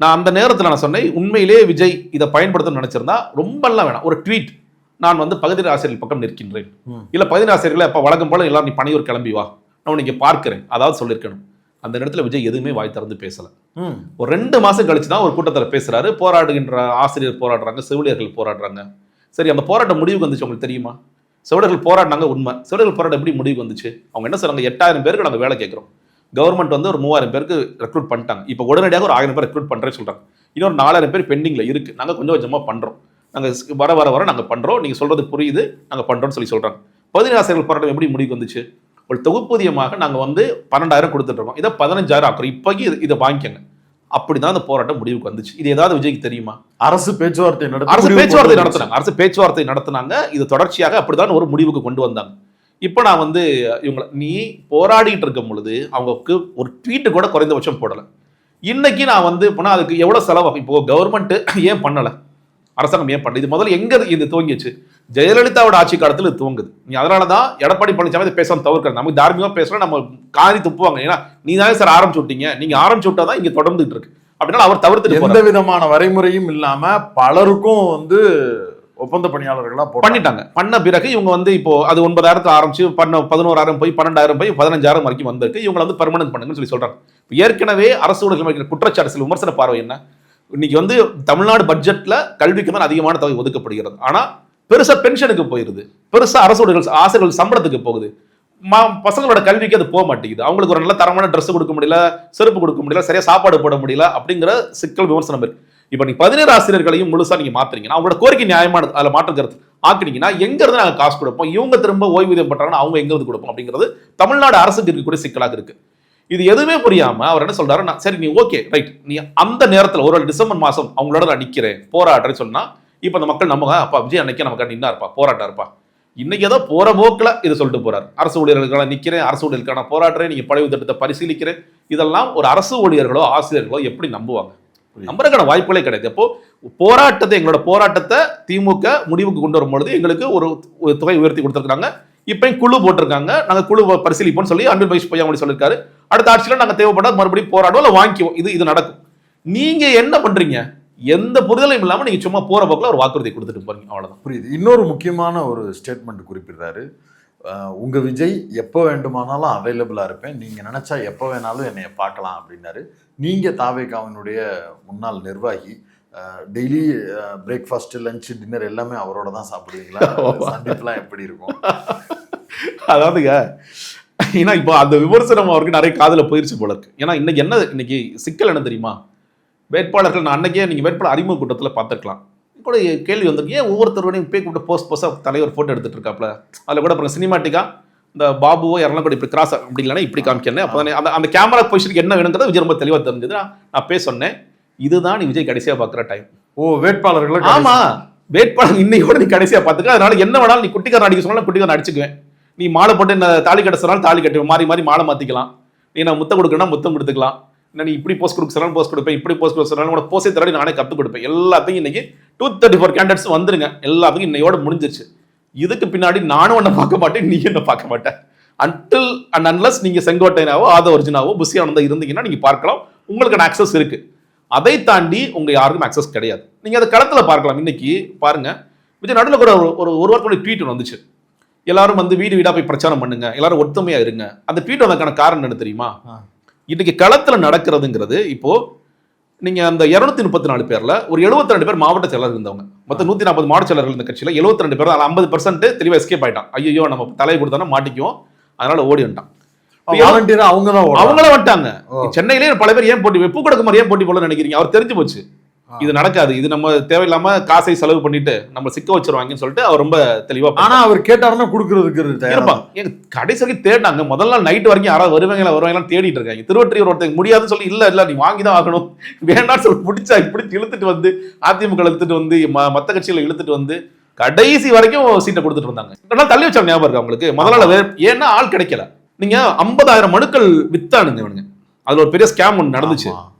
நான் அந்த நேரத்தில் நான் சொன்னேன், உண்மையிலேயே விஜய் இதை பயன்படுத்தணும்னு நினைச்சிருந்தா ரொம்ப எல்லாம் வேணாம், ஒரு ட்வீட், நான் வந்து பகுதி ஆசிரியர்கள் பக்கம் நிற்கின்றேன், இல்ல பகுதி ஆசிரியர்களை அப்ப வழக்கம் போல எல்லாரும் நீ பணியூர் கிளம்பி வா, நான் உன்னை பார்க்கிறேன், அதாவது சொல்லியிருக்கணும். அந்த இடத்துல விஜய் எதுவுமே வாய் திறந்து பேசல. ஒரு 2 மாசம் கழிச்சு தான் ஒரு கூட்டத்தில் பேசுறாரு. போராடுகின்ற ஆசிரியர் போராடுறாங்க, செவிலியர்கள் போராடுறாங்க. சரி, அந்த போராட்டம் முடிவுக்கு வந்துச்சு உங்களுக்கு தெரியுமா? செவிலியர்கள் போராடினாங்க, உண்மை. செவிலியர்கள் போராட்டம் எப்படி முடிவுக்கு வந்துச்சு? அவங்க என்ன சொல்றாங்க, 8000 பேருக்கு நாங்கள் வேலை கேட்கிறோம். கவர்மெண்ட் வந்து ஒரு 3000 பேருக்கு ரெக்ரூட் பண்ணிட்டாங்க. இப்போ உடனடியாக ஒரு 1000 பேர் ரெக்ரூட் பண்ணுறேன்னு சொல்கிறாங்க. இன்னொரு 4000 பேர் பெண்டிங்கில் இருக்குது. நாங்கள் கொஞ்சம் கொஞ்சமாக பண்ணுறோம். நாங்கள் வர நாங்கள் பண்ணுறோம். நீங்கள் சொல்கிறது புரியுது, நாங்கள் பண்ணுறோன்னு சொல்கிறாங்க. பகுதி ஆசிரியர்கள் போராட்டம் எப்படி முடிவுக்கு வந்துச்சு? ஒரு தொகுப்பூதியமாக நாங்கள் வந்து 12,000 கொடுத்துட்ருக்கோம். இதை 15,000 ஆக்குறோம். இப்போக்கி இதை வாங்கிக்கங்க. அப்படிதான் அந்த போராட்டம் முடிவுக்கு வந்துச்சு. இது ஏதாவது விஜய்க்கு தெரியுமா? அரசு பேச்சுவார்த்தை நடத்தினாங்க. இது தொடர்ச்சியாக அப்படிதான் ஒரு முடிவுக்கு கொண்டு வந்தாங்க. இப்போ நான் வந்து இவங்க நீ போராடிட்டு இருக்கும் பொழுது அவங்களுக்கு ஒரு ட்வீட்டு கூட குறைந்தபட்சம் போடலை. இன்னைக்கு நான் வந்து போனால் அதுக்கு எவ்வளோ செலவாகும்? இப்போ கவர்மெண்ட் ஏன் பண்ணலை, அரசாங்கம் ஏன் பண்ணல? இது முதல்ல எங்க இது துவங்கிச்சு? ஜெயலலிதாவோட ஆட்சி காலத்தில் இது துவங்குது. நீ அதனால தான் எடப்பாடி பழனிசாமி பேசாம தவிர்க்கிறது. நமக்கு தார்மீகமாக பேசுகிறோம், நம்ம காரி துப்புவாங்க. ஏன்னா நீ தானே சார் ஆரம்பிச்சு விட்டீங்க, நீங்க ஆரம்பிச்சு விட்டா தான் இங்க தொடர்ந்துட்டு இருக்கு. அப்படின்னா அவர் தவிர்த்து எந்த விதமான வரைமுறையும் இல்லாம பலருக்கும் வந்து ஒப்பந்த பணியாளர்களா பண்ணிட்டாங்க. பண்ண பிறகு இவங்க வந்து இப்போ அது 9,000 ஆரம்பிச்சு 11,000 போய் 12,000 போய் 15,000 வரைக்கும் வந்திருக்கு. இவங்களை வந்து பெர்மனன்ட் பண்ணுங்கன்னு சொல்லி சொல்றாங்க. ஏற்கனவே அரசு ஊழியர்கள் குற்றச்சாட்டு விமர்சன பார்வை என்ன? இன்னைக்கு வந்து தமிழ்நாடு பட்ஜெட்ல கல்விக்கு தான் அதிகமான தொகை ஒதுக்கப்படுகிறது. ஆனா பெருசா பென்ஷனுக்கு போயிருது, பெருசா அரசு ஊழியர்கள் ஆசிரியர்கள் சம்பளத்துக்கு போகுது. பசங்களோட கல்விக்கு அது போக மாட்டேங்குது. அவங்களுக்கு ஒரு நல்ல தரமான ட்ரெஸ் கொடுக்க முடியல, செருப்பு கொடுக்க முடியல, சரியா சாப்பாடு போட முடியல அப்படிங்கிற சிக்கல் விமர்சனம் இருக்கு. இப்போ நீங்க 17 ஆசிரியர்களையும் முழுசா நீங்க மாத்துறீங்கன்னா அவங்களோட கோரிக்கை நியாயமானது, அதில் மாற்றுக்கிறது ஆக்குனீங்கன்னா எங்க இருந்து நாங்கள் காசு கொடுப்போம், இவங்க திரும்ப ஓய்வூதியம் பண்றாங்கன்னா அவங்க எங்க இருந்து கொடுப்போம் அப்படிங்கிறது தமிழ்நாடு அரசுக்கு இருக்கக்கூடிய சிக்கலாக இருக்கு. இது எதுவுமே புரியாம அவர் என்ன சொல்றாரு, சரி நீ ஓகே ரைட், நீ அந்த நேரத்தில் ஒரு டிசம்பர் மாசம் அவங்களோட நான் நிக்கிறேன் போராடுறேன்னு சொன்னா இப்ப அந்த மக்கள் நம்ம அப்பா விஜய் அன்னைக்கு நமக்கு நின்னா இருப்பா, போராட்டா இருப்பா. இன்னைக்கு ஏதோ போற போக்கில் இதை சொல்லிட்டு போறாரு. அரசு ஊழியர்களுக்கான நிக்கிறேன், அரசு ஊழியர்களுக்கான போராடுறேன், நீங்க பழைய திட்டத்தை பரிசீலிக்கிறேன். இதெல்லாம் ஒரு அரசு ஊழியர்களோ ஆசிரியர்களோ எப்படி நம்புவாங்க? நம்புறதுக்கான வாய்ப்புகளே கிடையாது. அப்போ போராட்டத்தை எங்களோட போராட்டத்தை திமுக முடிவுக்கு கொண்டு வரும்பொழுது எங்களுக்கு ஒரு தொகை உயர்த்தி கொடுத்துருக்காங்க. இப்பயும் குழு போட்டிருக்காங்க, நாங்கள் குழு பரிசீலிப்போம்னு சொல்லி அன்பில் மகேஷ் பொய்யாமொழி சொல்லியிருக்காரு. அடுத்த ஆட்சியில் நாங்கள் தேவைப்படாத மறுபடியும் போராடுவோம், இல்லை வாங்கிக்குவோம். இது நடக்கும். நீங்க என்ன பண்றீங்க? எந்த புரிதலும் இல்லாமல் நீங்க சும்மா போற போக்கில் ஒரு வாக்குறுதி கொடுத்துட்டு போறீங்க, அவ்வளவுதான். புரியுது. இன்னொரு முக்கியமான ஒரு ஸ்டேட்மெண்ட் குறிப்பிடுறாரு, உங்க விஜய் எப்போ வேண்டுமானாலும் அவைலபிளா இருப்பேன், நீங்க நினைச்சா எப்போ வேணாலும் என்னைய பார்க்கலாம் அப்படின்னாரு. நீங்க தாவேகாவினுடைய முன்னாள் நிர்வாகி, டெய்லி பிரேக்ஃபாஸ்ட் லஞ்ச் டின்னர் எல்லாமே அவரோட தான் சாப்பிடுவீங்களா? சந்திப்புலாம் எப்படி இருக்கும்? அதாவதுங்க, ஏன்னா இப்போ அந்த விமர்சனம் அவருக்கு நிறைய காதுல போயிருச்சு போல இருக்கு. ஏன்னா இன்னைக்கு சிக்கல் என்ன தெரியுமா? வேட்பாளர்கள் நான் அன்னைக்கே நீங்கள் வேட்பாளர் அறிமுக கூட்டத்தில் பார்த்துருக்கலாம் கூட கேள்வி வந்திருக்கு, ஏன் ஒவ்வொருத்தருடையும் போய் கூப்பிட்டு போஸ்டாக தலைவர் ஃபோட்டோ எடுத்துட்டு இருக்காப்ல, அதில் கூட அப்புறம் சினிமாட்டிக்கா இந்த பாபுவோ யாரெல்லாம் கூட இப்படி கிராஸ் அப்படி இல்லைன்னா இப்படி காமிக்கிறேன். அப்போ அந்த அந்த கேமரா பொசிஷனுக்கு என்ன வேணுங்கிறத விஜய் ரொம்ப தெளிவாக தெரிஞ்சது. நான் பேச சொன்னேன், இதுதான் நீ விஜய் கடைசியாக பார்க்குற டைம். வேட்பாளர்கள் ஆமா, வேட்பாளர் இன்னையோட நீ கடைசியாக பார்த்துக்க. அதனால என்ன வேணாலும் நீ குட்டிக்காரன் அடிக்க சொன்னாலும் குட்டிக்காரன் அடிச்சுக்குவேன், நீ மாலை போட்டு என்ன தாலி கட்ட சொன்னாலும் தாலி கட்டுவேன், மாறி மாறி மாலை மாற்றிக்கலாம், நீ நான் முத்தம் கொடுக்கணும்னா முத்தம் கொடுத்துக்கலாம், நீ இப்படி போஸ்ட் கொடுக்க சொன்னாலும் போஸ்ட் கொடுப்பேன், இப்படி போஸ்ட் கொடுக்க சொன்னாலும் கூட போஸ்டே தராடி நானே கற்றுக் கொடுப்பேன். எல்லாத்தையும் இன்னைக்கு 234 கேண்டிடேட்ஸ் வந்துருங்க, எல்லாத்துக்கும் இன்னையோட முடிஞ்சிருச்சு. இதுக்கு பின்னாடி நானும் ஒன்றை பார்க்க மாட்டேன், நீ என்ன பார்க்க மாட்டேன். அன்டில் அண்ட் அன்லஸ் நீங்க செங்கோட்டையனாவோ ஆதவர்ஜுனாவோ புஷி ஆனந்தா இருந்தீங்கன்னா நீங்க பார்க்கலாம், உங்களுக்கு ஆக்சஸ் இருக்கு. அதை தாண்டி உங்க யாருக்கும் ஆக்சஸ் கிடையாது. நீங்க அதை களத்துல பார்க்கலாம். இன்னைக்கு பாருங்க, விஜய் நடுவில் கூட ஒரு வாரத்தோட ட்வீட் வந்துச்சு, எல்லாரும் வந்து வீடு வீடா போய் பிரச்சாரம் பண்ணுங்க, எல்லாரும் ஒத்துமையா இருங்க. அந்த ட்வீட் வந்ததுக்கான காரணம் என்ன தெரியுமா? இன்னைக்கு களத்துல நடக்கிறதுங்கிறது, இப்போ நீங்க அந்த 234 பேர்ல ஒரு 72 பேர் மாவட்ட செயலர் இருந்தவங்க, மொத்தம் 140 மாவட்ட செயலர்கள் இந்த கட்சியில 72 பேர், 50% தெளிவா எஸ்கேப் ஆயிட்டான். ஐயோ நம்ம தலையை கொடுத்தா மாட்டிக்குவோம், அதனால ஓடி வந்துட்டான். அவங்களும் வந்துட்டாங்க. சென்னையிலேயே பல பேர் ஏன் போட்டி பூக்கடக்குமார் ஏன் போட்டி போல நினைக்கிறீங்க? அவர் தெரிஞ்சு போச்சு இது நடக்காது, இது நம்ம தேவையில்லாம காசை செலவு பண்ணிட்டு நம்ம சிக்க வச்சிருவாங்கன்னு சொல்லிட்டு அவர் ரொம்ப தெளிவா. ஆனா அவர் கேட்டாருன்னா கொடுக்கறதுக்கு இருப்பாங்க. கடைசி வரைக்கும் தேடினாங்க. முதல் நாள் நைட் வரைக்கும் யாராவது வருவாங்கலாம் தேடிட்டு இருக்காங்க. திருவொற்றியூர் ஒருத்தங்க முடியாதுன்னு சொல்லி இல்ல நீ வாங்கிதான் ஆகணும் வேண்டாம்னு சொல்லி பிடிச்சா இப்படி இழுத்துட்டு வந்து அதிமுக இழுத்துட்டு வந்து மத்த கட்சிகளை இழுத்துட்டு வந்து கடைசி வரைக்கும் சீட்டை கொடுத்துட்டு இருந்தாங்க. தள்ளி வச்சாங்க, ஞாபகம் இருக்கு அவங்களுக்கு. முதல் நாள் ஏன்னா ஆள் கிடைக்கல. நீங்க 50,000 மனுக்கள் வித்தானுங்க இவனுங்க. அதுல ஒரு பெரிய ஸ்கேம் ஒன்று நடந்துச்சு.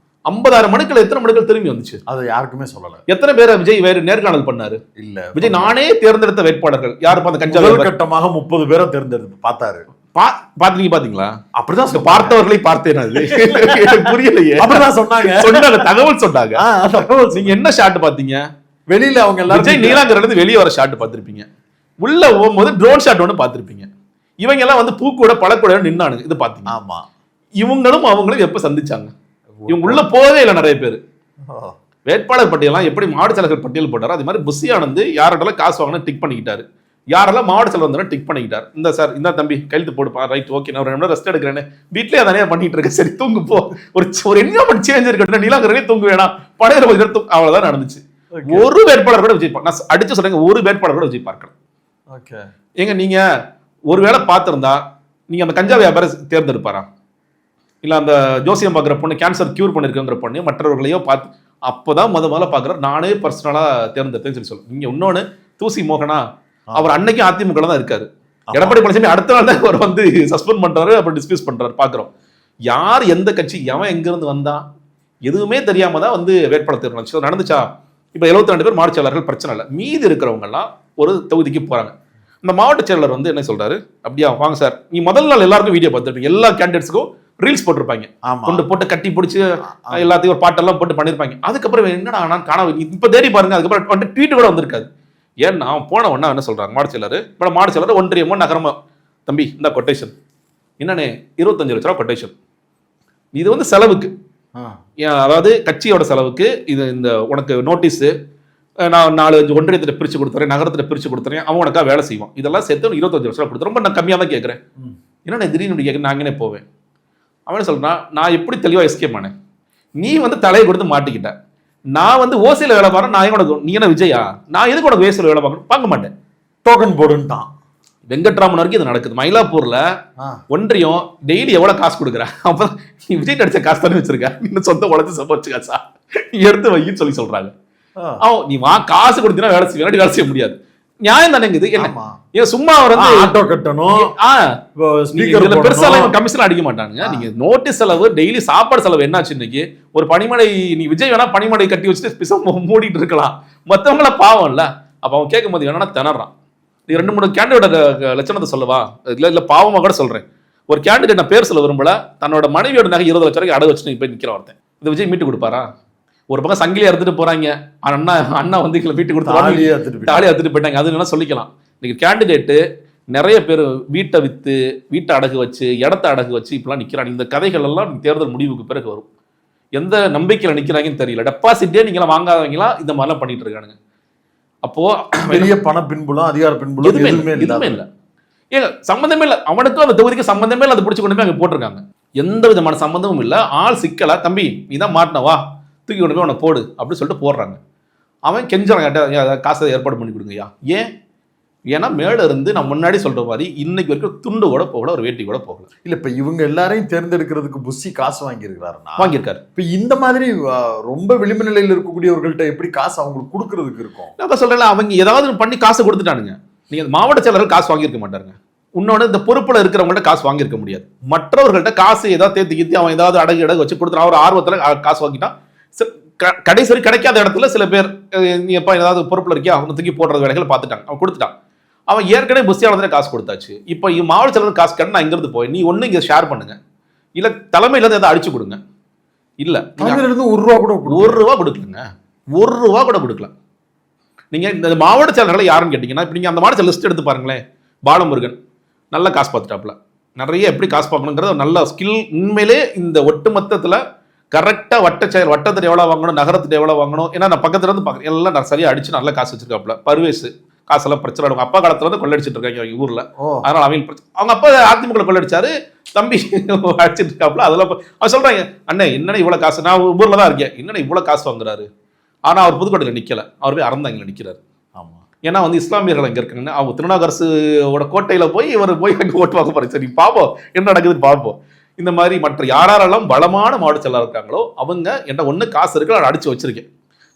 50,000 மனுக்கள் எத்தனை மனுக்கள் திரும்பி வந்துச்சு? அது யாருக்குமே சொல்லல. எத்தனை பேரை விஜய் வேறு நேர்காணல் பண்ணாரு? இல்ல, விஜய் நானே தேர்ந்தெடுத்த வேட்பாளர்கள் யாருப்பா? அந்த கஞ்சா கட்டமாக 30 பேரை தேர்ந்தெடுத்து பார்த்தாரு. பாத்தீங்களா? அப்படிதான் பார்த்தவர்களை பார்த்தேன். அது புரியலையே. அப்படிதான் சொன்னாங்க, தகவல் சொன்னாங்க. நீங்க என்ன ஷாட் பாத்தீங்க? வெளியில அவங்க எல்லாரும் விஜய் நீலாங்கர்ல இருந்து வெளியே வர ஷாட் பார்த்திருப்பீங்க. உள்ள போகும்போது ட்ரோன் ஷாட் ஒன்று பார்த்திருப்பீங்க. இவங்க எல்லாம் வந்து பூக்கூட பழக்கூட நின்னானுங்க. இது பாத்தீங்க? ஆமா. இவங்களும் அவங்களும் எப்ப சந்திச்சாங்க? இவங்க உள்ள போவே இல்லை. நிறைய பேர் வேட்பாளர் பட்டியலாம் எப்படி மாவட்ட செயலர்கள் பட்டியல் போட்டாரோ அது மாதிரி புஷி ஆனந்த் யார்கிட்ட காசு வாங்கினா டிக் பண்ணிக்கிட்டாரு. யாரெல்லாம் மாவட்ட செயலர் வந்தாலும் டிக் பண்ணிக்கிட்டார். இந்த சார் இந்த தம்பி கையெழுத்து போடுப்பா, ரைட் ஓகே நான் 2 மணி நேரம் ரெஸ்ட் எடுக்கிறேன்னு வீட்லயே தனியா பண்ணிட்டு இருக்கேன், சரி தூங்கு போ, ஒரு என்விரான்மெண்ட் சேஞ்ச் இருக்கட்டும், நீலாங்கரே தூங்க வேணாம், பழைய அவ்வளவுதான் நடந்துச்சு. ஒரு வேட்பாளர் கூட விஜய் நான் அடிச்சு சொல்றேங்க, ஒரு வேட்பாளர் கூட விஜய் பார்க்கல. ஓகே ஏங்க நீங்க ஒருவேளை பார்த்திருந்தா நீங்க அந்த கஞ்சா வியாபாரம் தேர்ந்தெடுப்பாரா, இல்ல அந்த ஜோசியம் பார்க்குற பொண்ணு கேன்சர் கியூர் பண்ணிருக்குங்கிற பொண்ணு மற்றவர்களையோ பார்த்து அப்போதான் முதல்ல பார்க்குறாரு. நானே பர்சனலா தேர்ந்தெடுத்தேன்னு சொல்லி சொல்லுவேன். நீங்க இன்னொன்னு தூசி மோகனா அவர் அன்னைக்கு அதிமுக தான் இருக்காரு. எடப்பாடி பழனிசாமி அடுத்த நாள் தான் அவர் வந்து சஸ்பெண்ட் பண்றாரு, அப்புறம் டிஸ்மிஸ் பண்றாரு. பாக்குறோம் யார் எந்த கட்சி எவன் எங்க இருந்து வந்தா எதுவுமே தெரியாம தான் வந்து வேட்பாளர் தேர்வு நடந்துச்சா. இப்ப 72 பேர் மாவட்ட செயலர்கள் பிரச்சனை இல்லை, மீதி இருக்கிறவங்க எல்லாம் ஒரு தொகுதிக்கு போறாங்க. இந்த மாவட்ட செயலர் வந்து என்ன சொல்றாரு, அப்படியா வாங்க சார், நீ முதல் நாள் எல்லாருக்கும் வீடியோ பார்த்துருப்பீங்க, எல்லா கேண்டிடேட்ஸ்க்கும் ரீல்ஸ் போட்டிருப்பாங்க, கொண்டு போட்டு கட்டி பிடிச்சி எல்லாத்தையும் ஒரு பாட்டெல்லாம் போட்டு பண்ணிருப்பாங்க. அதுக்கப்புறம் என்னடா நான் காண இப்ப தேடி பாருங்க, அதுக்கப்புறம் வந்து ட்வீட் கூட வந்திருக்காது. ஏன்னா போன ஒன்னா என்ன சொல்றாங்க மாவட்ட செயலர், இப்போ மாவட்ட செயலர் ஒன்றியமோ நகரமோ, தம்பி இந்த கொட்டேஷன் என்னன்னு 25 லட்ச ரூபா கொட்டேஷன், இது வந்து செலவுக்கு, அதாவது கட்சியோட செலவுக்கு, இது இந்த உனக்கு நோட்டீஸு நான் 4-5 ஒன்றியத்தில் பிரித்து கொடுத்துறேன், நகரத்தில் பிரித்து கொடுத்துறேன், அவன் உனக்கா வேலை செய்வான், இதெல்லாம் சேர்த்து 25 லட்ச ரூபா கொடுத்துறேன். ரொம்ப நான் கம்மியாக தான் கேட்குறேன். என்னென்ன திடீர்னு கேட்குறேன், நான் அங்கேனே போவேன். அவன் சொல்றான், நான் எப்படி தெளிவாக எஸ்கேப் ஆனேன், நீ வந்து தலையை கொடுத்து மாட்டிக்கிட்ட, நான் வந்து ஓசியில் வேலை பார்றேன், நான் உனக்கு நீ என்ன விஜயா, நான் எதுக்கு உனக்கு வேசியில் வேலை பார்க்கணும், பார்க்க மாட்டேன், டோக்கன் போடுன்ட்டான். வெங்கட்ராமன் வரைக்கும் இது நடக்குது. மயிலாப்பூர்ல ஒன்றியம் டெய்லி எவ்வளவு காசு கொடுக்குறேன், அப்ப நீ விஜய் நடிச்ச காசு தானே வச்சிருக்க, நீ சொந்த உழைச்சு சம்பாதிச்சு காசா எடுத்து வைன்னு சொல்லி சொல்றாங்க. நீ காசு கொடுத்தீங்கன்னா வேலை செய்ய, வேலை செய்ய முடியாது, நியாயம் தானே இது. ஏன் சும்மா அவர் வந்து ஆட்டோ கட்டணும், பெருசா கமிஷன் அடிக்க மாட்டாங்க. நீங்க நோட்டீஸ் செலவு, டெய்லி சாப்பாடு செலவு என்னாச்சு இன்னைக்கு, ஒரு பனிமடை நீ விஜய் வேணா பனிமடை கட்டி வச்சுட்டு பிசம் மூடிட்டு இருக்கலாம், மத்தவங்கள பாவம் இல்ல. அப்ப அவன் கேட்கும் போது வேணா திணறான். 2-3 கேண்டிடேட் லட்சணத்தை சொல்லவா, இல்ல பாவமா கூட சொல்றேன். ஒரு கேண்டிடேட் நான் பேர் சொல்ல விரும்பல, தன்னோட மனைவியோட நகை 20 லட்சம் ரூபாய்க்கு அடகு வச்சு போய் நிக்கிற ஒருத்தன், இந்த விஜய் மீட்டு கொடுப்பாரா? ஒரு பக்கம் சங்கிலியா எடுத்துட்டு போறாங்க, அண்ணா வந்து வீட்டு கொடுத்து தாலி எடுத்துட்டு போயிட்டாங்க, அது என்ன சொல்லிக்கலாம். இன்னைக்கு கேண்டிடேட்டு நிறைய பேர் வீட்டை அடகு வச்சு, இடத்த அடகு வச்சு இப்பெல்லாம் நிக்கிறாங்க. இந்த கதைகள் எல்லாம் தேர்தல் முடிவுக்கு பிறகு வரும். எந்த நம்பிக்கையில நிக்கிறாங்கன்னு தெரியல. டெபாசிட்டே நீங்களாம் வாங்காதவங்களா இந்த மாதிரிலாம் பண்ணிட்டு இருக்கானுங்க. அப்போ பெரிய பண பின்புலம், அதிகார பின்புலம் எதுவுமே இல்லை. ஏங்க சம்பந்தமே இல்லை, அவனுக்கும் அந்த தொகுதிக்கு சம்பந்தமே இல்லை, அதை பிடிச்சி கொண்டு போய் அங்கே போட்டிருக்காங்க. எந்த விதமான சம்பந்தமும் இல்லை. ஆள் சிக்கலா, தம்பி நீ தான் மாட்டினவா, தூக்கி கொண்டு போய் அவனை போடு அப்படின்னு சொல்லிட்டு போடுறாங்க. அவன் கெஞ்சான், காசை ஏற்பாடு பண்ணி கொடுங்கய்யா. ஏன்னா மேல இருந்து நான் முன்னாடி சொல்ற மாதிரி இன்னைக்கு வரைக்கும் துண்டு கூட போகல, ஒரு வேட்டி கூட போகல. இல்ல இப்ப இவங்க எல்லாரையும் தேர்ந்தெடுக்கிறதுக்கு புஷி காசு வாங்கியிருக்காரு. இப்ப இந்த மாதிரி ரொம்ப விளிம்பு நிலையில் இருக்கக்கூடியவர்கள்ட்ட எப்படி காசு அவங்களுக்கு கொடுக்கறதுக்கு இருக்கும்? நான் சொல்றேன், அவங்க ஏதாவது பண்ணி காசு கொடுத்துட்டானுங்க. நீங்க மாவட்ட செயலர்கள் காசு வாங்கியிருக்க மாட்டாருங்க. இன்னொன்று இந்த பொறுப்புல இருக்கிறவங்கள்ட்ட காசு வாங்கியிருக்க முடியாது. மற்றவர்கள்ட்ட காசு ஏதாவது தேத்தி அவன் ஏதாவது அடகு வச்சு கொடுத்துறான், ஒரு ஆர்வத்துல காசு வாங்கிட்டான். கடைசி கிடைக்காத இடத்துல சில பேர் நீ எப்ப ஏதாவது பொறுப்புல இருக்கியா அவனை தூக்கி போடுறது வேலைகளை பார்த்துட்டாங்க, அவன் கொடுத்துட்டான். அவன் ஏற்கனவே புஷியானதுல காசு கொடுத்தாச்சு. இப்போ மாவட்ட செயலர் காசு கட்ட நான் இங்கிருந்து போய் நீ ஒண்ணு இங்க ஷேர் பண்ணுங்க, இல்ல தலைமையில இருந்து எதாவது அடிச்சு கொடுங்க. இல்ல ஒரு ரூபா கொடுக்கலங்க, 1 ரூபா கூட கொடுக்கலாம். நீங்க இந்த மாவட்ட செயலர்களை யாருன்னு கேட்டீங்கன்னா, இப்ப நீங்க அந்த மாவட்ட லிஸ்ட் எடுத்து பாருங்களேன். பாலமுருகன் நல்ல காசு பார்த்துட்டாப்ல, நிறைய எப்படி காசு பார்க்கணுங்கிறது நல்ல ஸ்கில். உண்மையிலே இந்த ஒட்டுமொத்தத்துல கரெக்டா வட்டத்தில் எவ்வளவு வாங்கணும், நகரத்துக்கு எவ்வளவு வாங்கணும், ஏன்னா நான் பக்கத்துல இருந்து பார்க்குறேன் எல்லாம் நான் சரியா அடிச்சு நல்லா காசு வச்சிருக்காப்ல. பர்வேஸ் காசெல்லாம் பிரச்சனை. அவங்க அப்பா காலத்துல இருந்து கொள்ளடிச்சிட்டு இருக்காங்க அவங்க ஊர்ல. அதனால அவங்க அப்பா அதிமுக கொள்ளடிச்சாரு, தம்பி அடிச்சிட்டு இருக்காப்ல. அதெல்லாம் அவன் சொல்றாங்க, அண்ணே என்னன்னா இவ்வளவு காசு, நான் ஊர்ல தான் இருக்கேன், என்னன்னா இவ்வளவு காசு வாங்குறாரு. ஆனா அவர் புதுக்கோட்டையில நிக்கல, அவர் போய் அறந்தாங்க நிக்கிறாரு. ஆமா, ஏன்னா வந்து இஸ்லாமியர்கள் அங்க இருக்காங்க. அவங்க திருநாகரசோட கோட்டையில போய் இவர் போய் அங்க ஓட்டு வாங்க போறாரு. சரி பாப்போம் என்ன நடக்குதுன்னு பார்ப்போம். இந்த மாதிரி மற்ற யாரெல்லாம் பலமான மாவட்ட செயலர் இருக்காங்களோ அவங்க என்ன ஒண்ணு காசு இருக்கு, நான் அடிச்சு வச்சிருக்கேன்.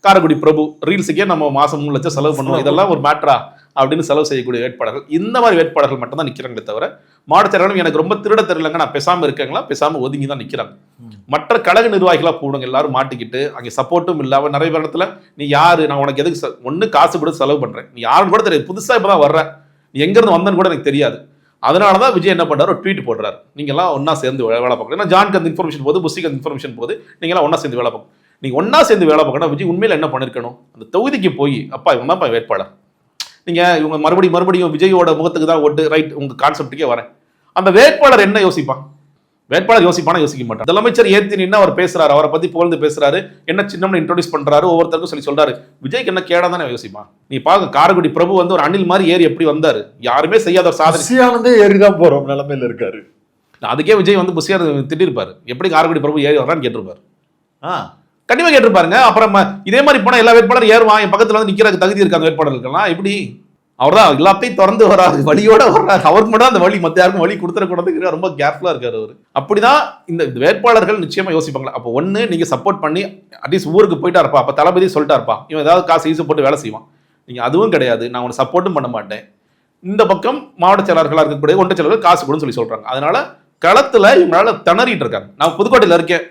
காரைக்குடி பிரபு ரீல்ஸுக்கே நம்ம மாசம் 3 லட்சம் செலவு பண்ணுவோம், இதெல்லாம் ஒரு மேட்டரா அப்படின்னு செலவு செய்யக்கூடிய வேட்பாளர்கள், இந்த மாதிரி வேட்பாளர்கள் மட்டும் தான் நிக்கிறாங்களே தவிர மாவட்ட செயலர்களும் எனக்கு ரொம்ப திருட தெரியலங்க, நான் பேசாம இருக்கேங்களா, பேசாம ஒதுங்கி தான் நிக்கிறாங்க. மற்ற கழக நிர்வாகிகளா போடுங்க, எல்லாரும் மாட்டிக்கிட்டு அங்கே சப்போர்ட்டும் இல்லாம நிறைய இடத்துல நீ யாரு, நான் உனக்கு எதுக்கு ஒண்ணு காசு கொடுத்து செலவு பண்றேன், நீ யாரும் கூட தெரியாது, புதுசா இப்பதான் வர்ற, நீ எங்க இருந்து வந்தன்னு கூட எனக்கு தெரியாது. அதனாலதான் விஜய் என்ன பண்றாரு, ஒரு ட்வீட் போடுறாரு, நீங்க எல்லாம் ஒன்னா சேர்ந்து வேலை பார்க்கணும். ஏன்னா ஜான்க்கு அந்த இன்ஃபர்மேஷன் போது, புஷிக்கு அந்த இன்ஃபர்மேஷன் போது, நீங்க எல்லாம் ஒன்னா சேர்ந்து வேலை பார்க்கணும். நீங்க ஒன்னா சேர்ந்து வேலை பார்க்கணும். விஜய் உண்மையில என்ன பண்ணிருக்கணும், அந்த தொகுதிக்கு போய் அப்பா இவங்க தான் வேட்பாளர், நீங்க இவங்க மறுபடியும் விஜயோட முகத்துக்கு தான் ஓட்டு, ரைட், உங்க கான்செப்டுக்கே வரேன். அந்த வேட்பாளர் என்ன யோசிப்பான், வேட்பாளர் யோசிப்பானா யோசிக்க மாட்டான். முதலமைச்சர் ஏத்தி நின்று அவர் பேசுறாரு, அவரை பத்தி புகழ்ந்து பேசுறாரு, என்ன சின்னம்னு இன்ட்ரோடியூஸ் பண்றாரு, ஒவ்வொருத்தருக்கும் சொல்லி சொல்றாரு. விஜய்க்கு என்ன கேடா தானே யோசிப்பான். நீ பாக்க காரைக்குடி பிரபு வந்து ஒரு அணில் மாதிரி ஏறி எப்படி வந்தாரு, யாருமே செய்யாத ஒரு சாதனை. புசியானந்தே ஏறிதான் போறோம் நிலைமையில இருக்காரு. அதுக்கே விஜய் வந்து புசியார் திட்டிருப்பாரு, எப்படி காரைக்குடி பிரபு ஏறி வர்றான்னு கேட்டிருப்பாரு. கண்டிப்பா கேட்டிருப்பாருங்க. அப்புறம் இதே மாதிரி போனா எல்லா வேட்பாளரும் ஏறுவான், என் பக்கத்துல வந்து நிக்கிறதுக்கு தகுதி இருக்காங்க வேட்பாளர்கள்லாம். எப்படி அவர் தான் எல்லாத்தையும் திறந்து வராது, வழியோட வர்றாரு. அவருக்கு மட்டும் அந்த வழி, மத்த யாருக்கும் வழி கொடுத்துடக்கூடாது, ரொம்ப கேர்ஃபுல்லா இருக்காரு அவர். அப்படிதான் இந்த வேட்பாளர்கள் நிச்சயமா யோசிப்பாங்களா. அப்போ ஒண்ணு நீங்க சப்போர்ட் பண்ணி அட்லீஸ்ட் ஊருக்கு போயிட்டா இருப்பா, அப்ப தளபதி சொல்லிட்டா இருப்பா, இவன் ஏதாவது காசு ஈசு போட்டு வேலை செய்வான். நீங்க அதுவும் கிடையாது, நான் உனக்கு சப்போர்ட்டும் பண்ண மாட்டேன். இந்த பக்கம் மாவட்ட செயலாளர்களாக இருக்கக்கூடிய ஒன்றிய செயலாளர்கள் காசு கொடுன்னு சொல்லி அதனால களத்துல இவங்களால திணறிட்டு இருக்காங்க. நான் புதுக்கோட்டையில இருக்கேன்,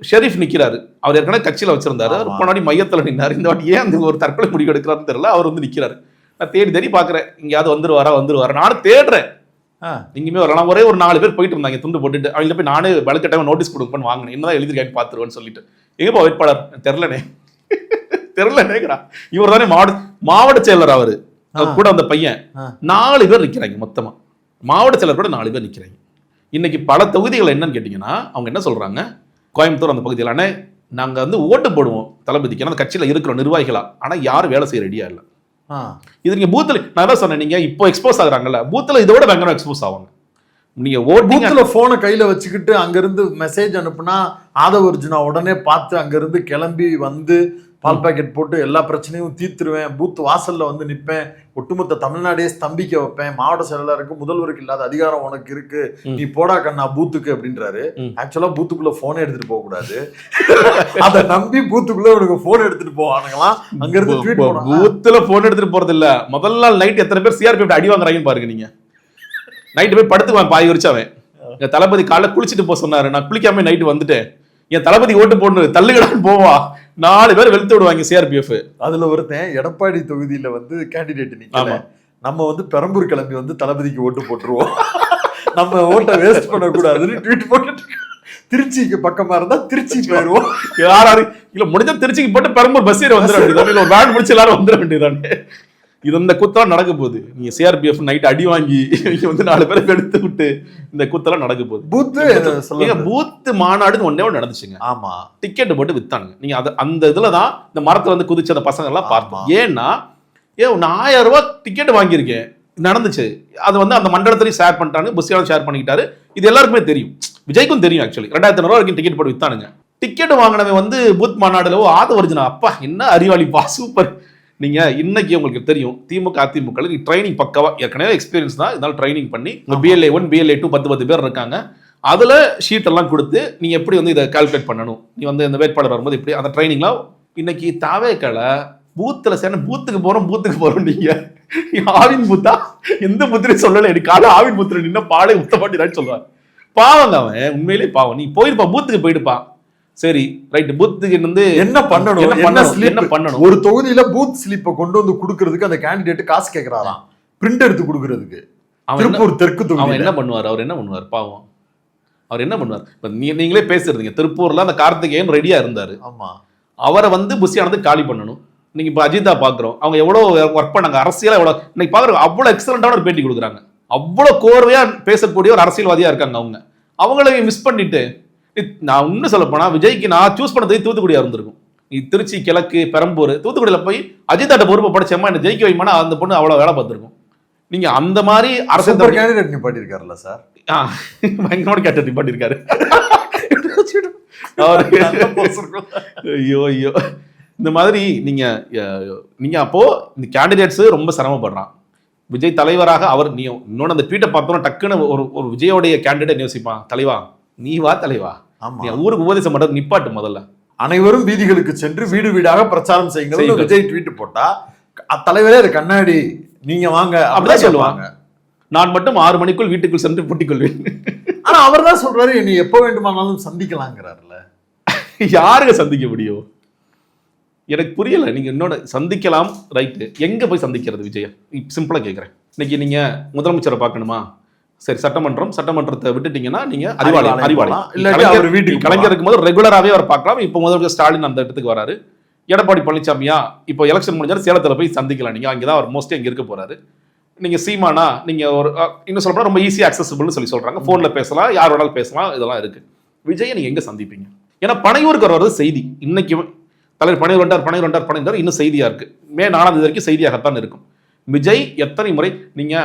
ஷெரீப் நிக்கிறாரு, அவர் ஏற்கனவே கட்சியில வச்சிருந்தாரு, அவர் முன்னாடி மையத்துல நின்னாரு. இந்த வாட்டி ஏன் அந்த ஒரு தற்கொலை முடிவு எடுக்கிறாருன்னு தெரியல, அவர் வந்து நிக்கிறாரு. நான் தேடி தேடி பாக்குறேன், எங்கேயாவது வந்துருவாரா. நானும் தேடுறேன், எங்கேயுமே வரலாம். ஒரே ஒரு 4 பேர் போயிட்டு இருந்தாங்க துண்டு போட்டுட்டு. அவங்க போய் நானே வழக்கட்டாம நோட்டீஸ் கொடுப்பேன்னு வாங்கினேன், என்னதான் எழுதிருக்கான்னு பாத்துருவேன்னு சொல்லிட்டு. எங்கப்பா வேட்பாளர் தெரியலனேங்கிறா. இவர் தானே மாவட்ட செயலர், அவரு கூட அந்த பையன். 4 பேர் நிக்கிறாங்க மொத்தமா, மாவட்ட செயலர் கூட 4 பேர் நிக்கிறாங்க. இன்னைக்கு பல தொகுதிகள் என்னன்னு கேட்டீங்கன்னா, அவங்க என்ன சொல்றாங்க, கோயம்புத்தூர் அந்த பகுதியில் நாங்க வந்து ஓட்டு போடுவோம் தளபதிக்கு, அந்த கட்சியில இருக்கிற நிர்வாகிகளா, ஆனா யாரும் வேலை செய்ய ரெடியா இல்லை. இது நீங்க பூத்துல, நான் தான் சொன்னேன், நீங்க இப்போ எக்ஸ்போஸ் ஆகுறாங்கல்ல, பூத்துல இதோட பயங்கரம் எக்ஸ்போஸ் ஆவாங்க. நீங்க ஓட்டிங்ல போனை கையில வச்சுக்கிட்டு அங்க இருந்து மெசேஜ் அனுப்புனா ஆதவ அர்ஜுனா உடனே பார்த்து அங்க இருந்து கிளம்பி வந்து பால் பாக்கெட் போட்டு எல்லா பிரச்சனையும் தீர்த்துருவேன், பூத் வாசல்ல வந்து நிற்பேன், ஒட்டுமொத்த தமிழ்நாடே ஸ்தம்பிக்க வைப்பேன், மாவட்ட செயலாளருக்கு முதல்வருக்கு இல்லாத அதிகாரம் உனக்கு இருக்கு, நீ போடா கண்ணா பூத்துக்கு அப்படின்றாரு. ஆக்சுவலா பூத்துக்குள்ள போனை எடுத்துட்டு போக கூடாது, அதை நம்பி பூத்துக்குள்ள உனக்கு போன் எடுத்துட்டு போவானுங்களாம். அங்க இருந்து பூத்துல போன் எடுத்துட்டு போறது இல்ல, முதல் நாள் நைட் எத்தனை பேர் சிஆர்பி அடி வாங்குறாங்கன்னு பாருங்க. நீங்க நைட்டு போய் படுத்துவான் பாய் விரிச்சவன். என் தளபதி காலைல குளிச்சுட்டு போக சொன்னாரு, நான் குளிக்காம நைட்டு வந்துட்டேன், என் தளபதி ஓட்டு போடணும் தள்ளுகடான்னு போவா. 4 பேர் வெளுத்து விடுவாங்க சிஆர்பிஎஃப். அதுல ஒருத்தன் எடப்பாடி தொகுதியில வந்து கேண்டிடேட் நிக்கல, நம்ம வந்து பெரம்பூர் கிளம்பி வந்து தளபதிக்கு ஓட்டு போட்டுருவோம், நம்ம ஓட்டை வேஸ்ட் பண்ணக்கூடாதுன்னு ட்வீட் போட்டுட்டு, திருச்சிக்கு பக்கமா இருந்தா திருச்சி போயிருவோம், யாராரு இல்ல முடிஞ்சா திருச்சிக்கு போட்டு பெரம்பூர் பஸ் ஏறி வந்துட வேண்டியதான், இல்ல ஒரு வேன் முடிச்சு எல்லாரும் வந்துட வேண்டியதானே. இது இந்த கூத்தெல்லாம் நடக்க போகுது. நீங்க சிஆர்பிஎஃப் நைட் அடி வாங்கி வந்து 4 பேரை எடுத்து விட்டு இந்த கூத்தெல்லாம் நடக்க போகுது. பூத்து மாநாடுன்னு ஒன்னே நடந்துச்சுங்க. ஆமா, டிக்கெட் போட்டு வித்தானுங்க. நீங்க அந்த இதுலதான் இந்த மரத்துல வந்து குதிச்ச அந்த பசங்க எல்லாம் பார்த்தோம். ஏன்னா 1000 ரூபாய் டிக்கெட் வாங்கியிருக்கேன், நடந்துச்சு. அது வந்து அந்த மண்டலத்திலையும் ஷேர் பண்ணிட்டாங்க, புஸ்ஸியாலும் ஷேர் பண்ணிக்கிட்டாரு. இது எல்லாருக்குமே தெரியும், விஜய்க்கும் தெரியும். ஆக்சுவலி 2500 ரூபாய் வரைக்கும் டிக்கெட் போட்டு வித்தானுங்க. டிக்கெட் வாங்கினவன் வந்து பூத் மாநாடுல ஆதவ அர்ஜுனா, அப்பா என்ன அறிவாளிப்பா, சூப்பர். நீங்க இன்னைக்கு உங்களுக்கு தெரியும், திமுக அதிமுக ட்ரைனிங் பக்கவா ஏற்கனவே எக்ஸ்பீரியன்ஸ் தான், இதனால ட்ரைனிங் பண்ணி BLA 1 BLA 2 10 பேர் இருக்காங்க. அதுல ஷீட் எல்லாம் கொடுத்து நீங்க எப்படி வந்து இதை கால்குலேட் பண்ணணும், நீ வந்து இந்த வேட்பாளர் வரும்போது இப்படி அந்த ட்ரைனிங்லாம். இன்னைக்கு தாவேக்கல பூத்துல சேர்ந்து பூத்துக்கு போறோம். நீங்க ஆவின் பூத்தா எந்த புத்திரையும் சொல்லல, எனக்கு கால ஆவின் புத்திர நின்ன பாலை உத்த மாட்டேன்னு சொல்லுவாங்க. பாவங்க அவன், உண்மையிலே பாவம். நீ போயிருப்பா, பூத்துக்கு போயிடுப்பா, சரி ரைட். பூத்துக்கு வந்து என்ன பண்ணணும், ஒரு தொகுதியில பூத் ஸ்லிப்பை கொண்டு வந்து கொடுக்கறதுக்கு அந்த கேண்டிடேட் காசு கேட்கிறாராம், பிரிண்ட் எடுத்து கொடுக்கறதுக்கு. திருப்பூர் தெற்கு தொகுதி அவன் என்ன பண்ணுவார், அவர் என்ன பண்ணுவார் பாவம், அவர் என்ன பண்ணுவார். இப்ப நீங்களே பேசுறீங்க, திருப்பூர்ல அந்த கார்த்திகேயன் ரெடியா இருந்தாரு. ஆமா, அவரை வந்து புஷியானது காலி பண்ணணும். நீங்க இப்ப அஜிதா பாக்குறோம், அவங்க எவ்வளவு ஒர்க் பண்ணாங்க, அரசியலா எவ்வளவு இன்னைக்கு பாக்குறோம், அவ்வளவு எக்ஸலண்டான ஒரு பேட்டி கொடுக்குறாங்க, அவ்வளவு கோர்வையா பேசக்கூடிய ஒரு அரசியல்வாதியா இருக்காங்க. அவங்கள மிஸ் பண்ணிட்டு, நான் இன்னும் சொல்ல போனா விஜய்க்கு நான் சூஸ் பண்ணது தூத்துக்குடியா இருந்திருக்கும். திருச்சி கிழக்கு பெரம்பூர் தூத்துக்குடியில போய் அஜித்தாட்ட பொறுப்பை படிச்சம்மா என்ன ஜெயிக்க வைமானா அந்த பொண்ணு அவ்வளவு வேலை பார்த்திருக்கும். நீங்க அந்த மாதிரி அரசியல் கேண்டிடேட் நிப்பாட்டிருக்காருல்ல சார், பயங்கரமான கேண்டிடேட் நிப்பாட்டிருக்காரு. ஐயோ இந்த மாதிரி நீங்க அப்போ இந்த கேண்டிடேட்ஸ் ரொம்ப சிரமப்படுறான். விஜய் தலைவராக அவர் நீ இன்னொன்று அந்த ட்வீட்டை பார்த்தோன்னா டக்குன்னு ஒரு விஜயோடைய கேண்டிடேட் யோசிப்பான், தலைவா நீ வா தலைவா, நீ ஊருக்கு உபதேசம் பண்றது நிப்பாட்டு, முதல்ல அனைவரும் வீதிகளுக்கு சென்று வீடு வீடாக பிரச்சாரம் செய்யுங்க. விஜய் ட்வீட் போட்டா தலைவரே அது கண்ணாடி, நீங்க வாங்க அப்படிதான் சொல்லுவாங்க. நான் மட்டும் 6 மணிக்குள் வீட்டுக்குள் சென்று பூட்டிக்கொள்வேன். ஆனா அவர் தான் சொல்றாரு, நீ எப்ப வேண்டுமானாலும் சந்திக்கலாங்கிறாருல. யாருங்க சந்திக்க முடியும், எனக்கு புரியல. நீங்க இன்னொன்று சந்திக்கலாம், ரைட்டு, எங்க போய் சந்திக்கிறது விஜய்? சிம்பிளா கேட்கிறேன். இன்னைக்கு நீங்க முதலமைச்சரை பார்க்கணுமா, சரி சட்டமன்றத்தை விட்டுட்டீங்கன்னா நீங்க கலைஞர் இருக்கும்போது ரெகுலராகவே அவர் பார்க்கலாம். இப்போ முதலமைச்சர் ஸ்டாலின் அந்த இடத்துக்கு வராரு. எடப்பாடி பழனிசாமியா இப்போ எலெக்ஷன் முடிஞ்சாரு, சேலத்தில் போய் சந்திக்கலாம். நீங்க அங்கேதான் அவர் மோஸ்ட்லி அங்கே இருக்க போறாரு. நீங்க சீமானா நீங்க ஒரு இன்னும் சொல்ல ரொம்ப ஈஸி அக்சசபிள்னு சொல்றாங்க. போன்ல பேசலாம், யார் வேணாலும் பேசலாம், இதெல்லாம் இருக்கு. விஜயை நீங்க எங்க சந்திப்பீங்க? ஏன்னா பனையூருக்கு வர்றது செய்தி. இன்னைக்கு தலைவர் பனையூர் வந்தார் இன்னும் செய்தியா இருக்கு. மே 4ஆம் தேதி வரைக்கும் செய்தியாகத்தான் இருக்கும். விஜய் எத்தனை முறை நீங்க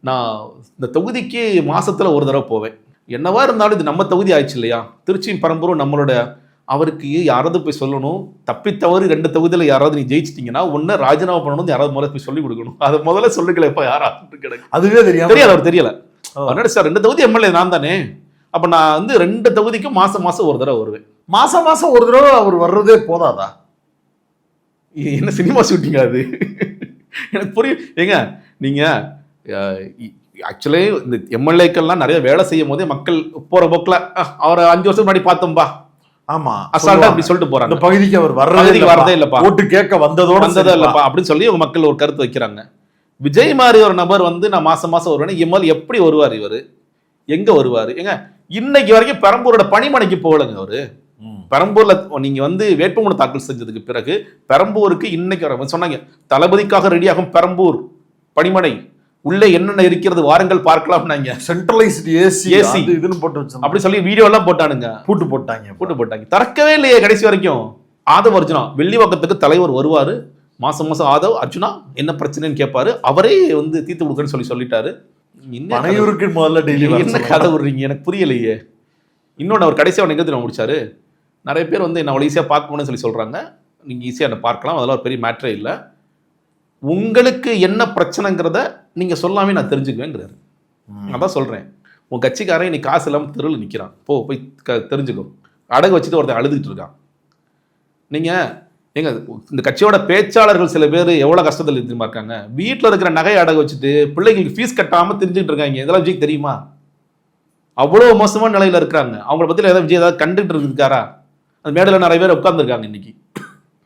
நான் இந்த தொகுதிக்கு மாசத்துல ஒரு தடவை போவேன், என்னவா இருந்தாலும் இது நம்ம தொகுதி ஆயிடுச்சு இல்லையா, திருச்சியும் பெரம்பூரும் நம்மளோட, அவருக்கு யாராவது போய் சொல்லணும், தப்பித்தவறு 2 தொகுதியில் யாராவது நீ ஜெயிச்சிட்டீங்கன்னா ஒன்னு ராஜினாமா பண்ணணும், யாராவது முதல்ல போய் சொல்லி கொடுக்கணும். அதை முதல்ல சொல்லுங்களே இப்ப யாராவது கிடக்கு. அதுவே தெரியாது, அவர் தெரியல. அவர் சார் 2 தொகுதி எம்எல்ஏ நான் தானே, அப்ப நான் வந்து 2 தொகுதிக்கும் மாசம் ஒரு தடவை வருவேன். மாசம் ஒரு தடவை அவர் வர்றதே போதாதா? என்ன சினிமா ஷூட்டிங் அது? எனக்கு புரியும். ஏங்க நீங்க ஆக்சுவலி இந்த எம்எல்ஏக்கள்லாம் நிறைய வேலை செய்யும் போதே மக்கள் போற போக்குல அவரை 5 வருஷம் முன்னாடி பார்த்தோம்பா, ஆமா அசால்ட்டா அப்படி சொல்லிட்டு போறாங்க. இந்த பகுதிக்கு அவர் வரதே இல்லப்பா, ஓட்டு கேட்க வந்ததே இல்லப்பா அப்படின்னு சொல்லி உங்க மக்கள் ஒரு கருத்து வைக்கிறாங்க. விஜய் மாதிரி ஒரு நபர் வந்து நான் மாசம் வருவேன், எம்எல்ஏ எப்படி வருவார், இவரு எங்க வருவாரு? ஏங்க இன்னைக்கு வரைக்கும் பெரம்பூரோட பணிமனைக்கு போகலங்க அவரு. பெரம்பூர்ல நீங்க வந்து வேட்புமனு தாக்கல் செஞ்சதுக்கு பிறகு பெரம்பூருக்கு இன்னைக்கு வர சொன்னாங்க, தளபதிக்காக ரெடியாகும் பெரம்பூர் பணிமனை, உள்ளே என்னென்ன இருக்கிறது வாருங்கள் பார்க்கலாம். சென்ட்ரலைஸ்டு ஏசி இதுன்னு போட்டு வச்சு அப்படி சொல்லி வீடியோ எல்லாம் போட்டானுங்க, பூட்டு போட்டாங்க. திறக்கவே இல்லையே கடைசி வரைக்கும். ஆதவ் அர்ஜுனா வெள்ளிவாக்கத்துக்கு தலைவர் வருவாரு, மாசம் ஆதவ் அர்ஜுனா என்ன பிரச்சனைன்னு கேட்பாரு, அவரே வந்து தீர்த்து கொடுக்குன்னு சொல்லிட்டாரு. பனையூருக்கு முதல்ல டெய்லி என்ன கதை விடுறீங்க, எனக்கு புரியலையே. இன்னொன்று அவர் கடைசியாக அவன் எங்கே முடிச்சாரு, நிறைய பேர் வந்து என்ன அவ்வளோ ஈஸியாக பார்க்கணும்னு சொல்லி சொல்கிறாங்க, நீங்கள் ஈஸியாக என்ன பார்க்கலாம், அதெல்லாம் ஒரு பெரிய மேட்ரே இல்லை, உங்களுக்கு என்ன பிரச்சனைங்கிறத நீங்கள் சொல்லாமே நான் தெரிஞ்சுக்குவேங்கிறாரு. நான் தான் சொல்கிறேன், உன் கட்சிக்காரன் இன்னைக்கு காசு இல்லாமல் தெருவில் நிற்கிறான், போய் தெரிஞ்சுக்கோ. அடகு வச்சுட்டு ஒருத்தன் அழுதுகிட்டு இருக்கான். நீங்கள் எங்க இந்த கட்சியோட பேச்சாளர்கள் சில பேர் எவ்வளோ கஷ்டத்தில் தெரியுமா இருக்காங்க, வீட்டில் இருக்கிற நகையை அடகு வச்சுட்டு பிள்ளைங்களுக்கு ஃபீஸ் கட்டாமல் தெரிஞ்சுக்கிட்டு இருக்காங்க. இதெல்லாம் விஜய்க்கு தெரியுமா? அவ்வளோ மோசமான நிலையில் இருக்கிறாங்க. அவங்கள பற்றி ஏதாவது விஜய் ஏதாவது கண்டுகிட்டு இருக்காரா? அந்த மேடையில் நிறைய பேர் உட்கார்ந்துருக்காங்க. இன்னைக்கு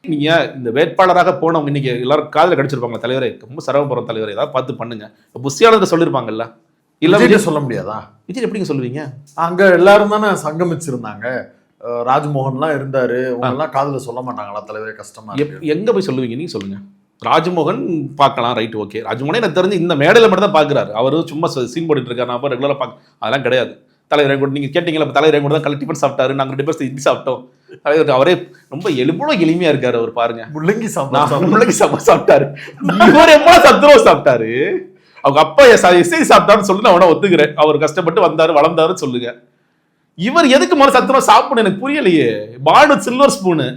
நீங்கள் இந்த வேட்பாளராக போனவங்க இன்னைக்கு எல்லாரும் காதில் கடிச்சிருப்பாங்க, தலைவரே ரொம்ப சிரமப்படுற தலைவர், ஏதாவது பார்த்து பண்ணுங்க. புஷியாளர்கள் சொல்லியிருப்பாங்கல்ல, இல்லை விஜய் சொல்ல முடியாதா? விஜய் எப்படிங்க சொல்லுவீங்க? அங்கே எல்லாரும் தானே சங்கமிச்சிருந்தாங்க, ராஜ்மோகன்லாம் இருந்தாரு, அவங்கெல்லாம் காதுல சொல்ல மாட்டாங்களா தலைவரே, கஷ்டமா எங்க போய் சொல்லுவீங்க? நீங்க சொல்லுங்க. ராஜ்மோகன் பார்க்கலாம், ரைட், ஓகே. ராஜ்மோகனே எனக்கு தெரிஞ்சு இந்த மேடையில் மட்டும் தான் பார்க்குறாரு, அவரு சும்மா சீன் போட்டுட்டு இருக்காரு, நான் ரெகுலராக பார்க்க அதெல்லாம் கிடையாது. தலைவர் கூட நீங்கள் கேட்டீங்களா, தலைவர் கூட தான் டிஃபன் சாப்பிட்டாரு, நாங்கள் 2 பேர் இட்லி சாப்பிட்டோம். தலைவர் அவரே ரொம்ப எவ்வளோ எளிமையா இருக்காரு அவர், பாருங்க. முள்ளங்கி சாப்பிட்டாரு, இவர் எவ்வளோ சத்துருவ சாப்பிட்டாரு, அவங்க அப்பா எஸ்ஐ சாப்பிட்டாருன்னு சொல்லி நான் ஒத்துக்கிறேன், அவர் கஷ்டப்பட்டு வந்தாரு வளர்ந்தாருன்னு சொல்லுங்க. இவர் எதுக்கு முதல்ல சத்துணவு சாப்பிடணும் எனக்கு புரியலையே. பானு சில்வர் ஸ்பூனு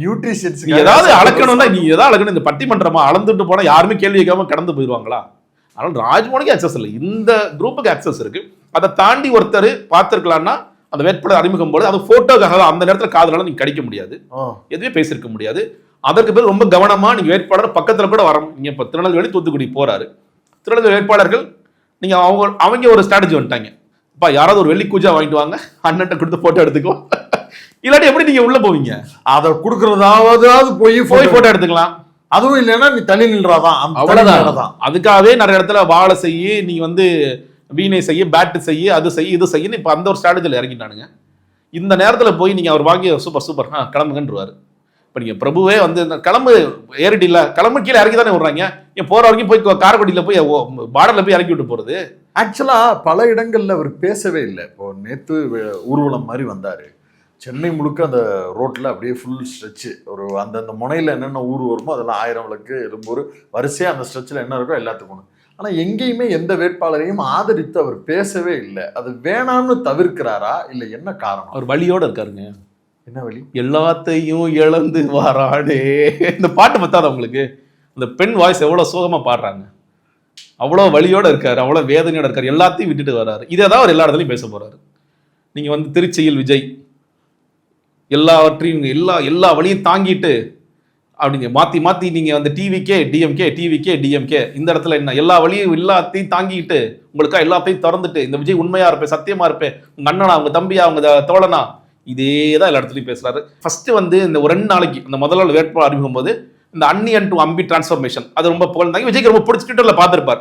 நியூட்ரிஷன்ஸ் ஏதாவது அளக்கணும்னா நீ ஏதாவது அளக்கணும், இந்த பட்டிமன்றமா அளந்துட்டு போனா யாருமே கேள்வி கேட்காம கடந்து போயிடுவாங்களா? அதனால ராஜ்மோகனுக்கு அக்சஸ் இல்லை, இந்த குரூப்புக்கு அக்சஸ் இருக்கு. அதை தாண்டி ஒருத்தர் பார்த்துருக்கலாம்னா அந்த வேட்பாளர் அறிமுகம் போது அது போட்டோக்காக அந்த நேரத்தில் காதலால நீங்க கடிக்க முடியாது, எதுவுமே பேசியிருக்க முடியாது. அதற்கு பேர் ரொம்ப கவனமா நீங்க வேட்பாளர் பக்கத்துல கூட வரணும். நீங்க இப்ப திருநெல்வேலி தூத்துக்குடி போறாரு, திருநெல்வேலி வேட்பாளர்கள் நீங்க அவங்க ஒரு ஸ்ட்ராட்டஜி வந்துட்டாங்க, அப்பா யாராவது ஒரு வெள்ளி கூஜா வாங்கிட்டு வாங்க, அண்ணன்ட்ட கொடுத்து போட்டோ எடுத்துக்கோ, இல்லாட்டி எப்படி நீங்க உள்ள போவீங்க? அதை கொடுக்கறதாவது போய் போட்டோ எடுத்துக்கலாம், அதுவும் இல்லைன்னா நீ தள்ளி நின்றாதான், அவ்வளவுதான். அதுக்காகவே நிறைய இடத்துல வாழை செய்ய, நீ வந்து வீணை செய்ய, பேட்டு செய்ய, அது செய்ய, இது செய்யன்னு இப்ப அந்த ஒரு ஸ்ட்ராட்டஜியில் இறங்கிட்டானுங்க. இந்த நேரத்தில் போய் நீங்க அவர் வாங்கி சூப்பர் கிளம்புங்கன்றுவாரு. இப்போ நீங்கள் பிரபுவே வந்து இந்த கிளம்பு ஏறிட்டு இல்லை, கிளம்பு கீழே இறக்கி தானே விடுறாங்க, என் போகிற வரைக்கும் போய் காரைக்குடியில் போய் பார்டரில் போய் இறக்கி விட்டு போகிறது. ஆக்சுவலாக பல இடங்களில் அவர் பேசவே இல்லை. இப்போ நேற்று ஊர்வலம் மாதிரி வந்தார், சென்னை முழுக்க அந்த ரோட்டில் அப்படியே ஃபுல் ஸ்ட்ரெச்சு, ஒரு அந்தந்த முனையில் என்னென்ன ஊர் வருமோ அதெல்லாம் 1000 விளக்கு எழும்பூர் வரிசையாக அந்த ஸ்ட்ரெச்சில் என்ன இருக்கோ எல்லாத்துக்கும். ஆனால் எங்கேயுமே எந்த வேட்பாளரையும் ஆதரித்து அவர் பேசவே இல்லை. அது வேணாம்னு தவிர்க்கிறாரா இல்லை என்ன காரணம்? அவர் வழியோடு இருக்காருங்க. என்ன வழி? எல்லாத்தையும் இழந்து வாராடே, இந்த பாட்டு பத்தாத உங்களுக்கு? இந்த பெண் வாய்ஸ் எவ்வளோ சோகமாக பாடுறாங்க, அவ்வளோ வழியோடு இருக்காரு, அவ்வளோ வேதனையோடு இருக்காரு, எல்லாத்தையும் விட்டுட்டு வர்றாரு. இதை தான் அவர் எல்லா இடத்துலையும் பேச போறாரு. நீங்கள் வந்து திருச்சியில் விஜய் எல்லாவற்றையும் எல்லா வழியும் தாங்கிட்டு அப்படிங்க மாற்றி நீங்கள் வந்து டிவிக்கே டிஎம்கே இந்த இடத்துல என்ன எல்லா வழியும் எல்லாத்தையும் தாங்கிட்டு உங்களுக்கா எல்லாத்தையும் திறந்துட்டு இந்த விஜய் உண்மையாக இருப்பேன், சத்தியமாக இருப்பேன், உங்கள் அண்ணனா, உங்கள் தம்பியா, உங்க தோழனா, இதே தான் எல்லா இடத்துலையும் பேசுறாரு. ஃபர்ஸ்ட் வந்து இந்த ஒரு 2 நாளைக்கு இந்த முதல் நாள் வேட்பாளர் அறிமுகம் போது இந்த அன்னியன் டு அம்பி டிரான்ஸ்ஃபர்மேஷன் அது ரொம்ப புகழ்ந்தாங்க. விஜய்க்கு ரொம்ப பிடிச்சி ட்விட்டர்ல பார்த்துருப்பார்,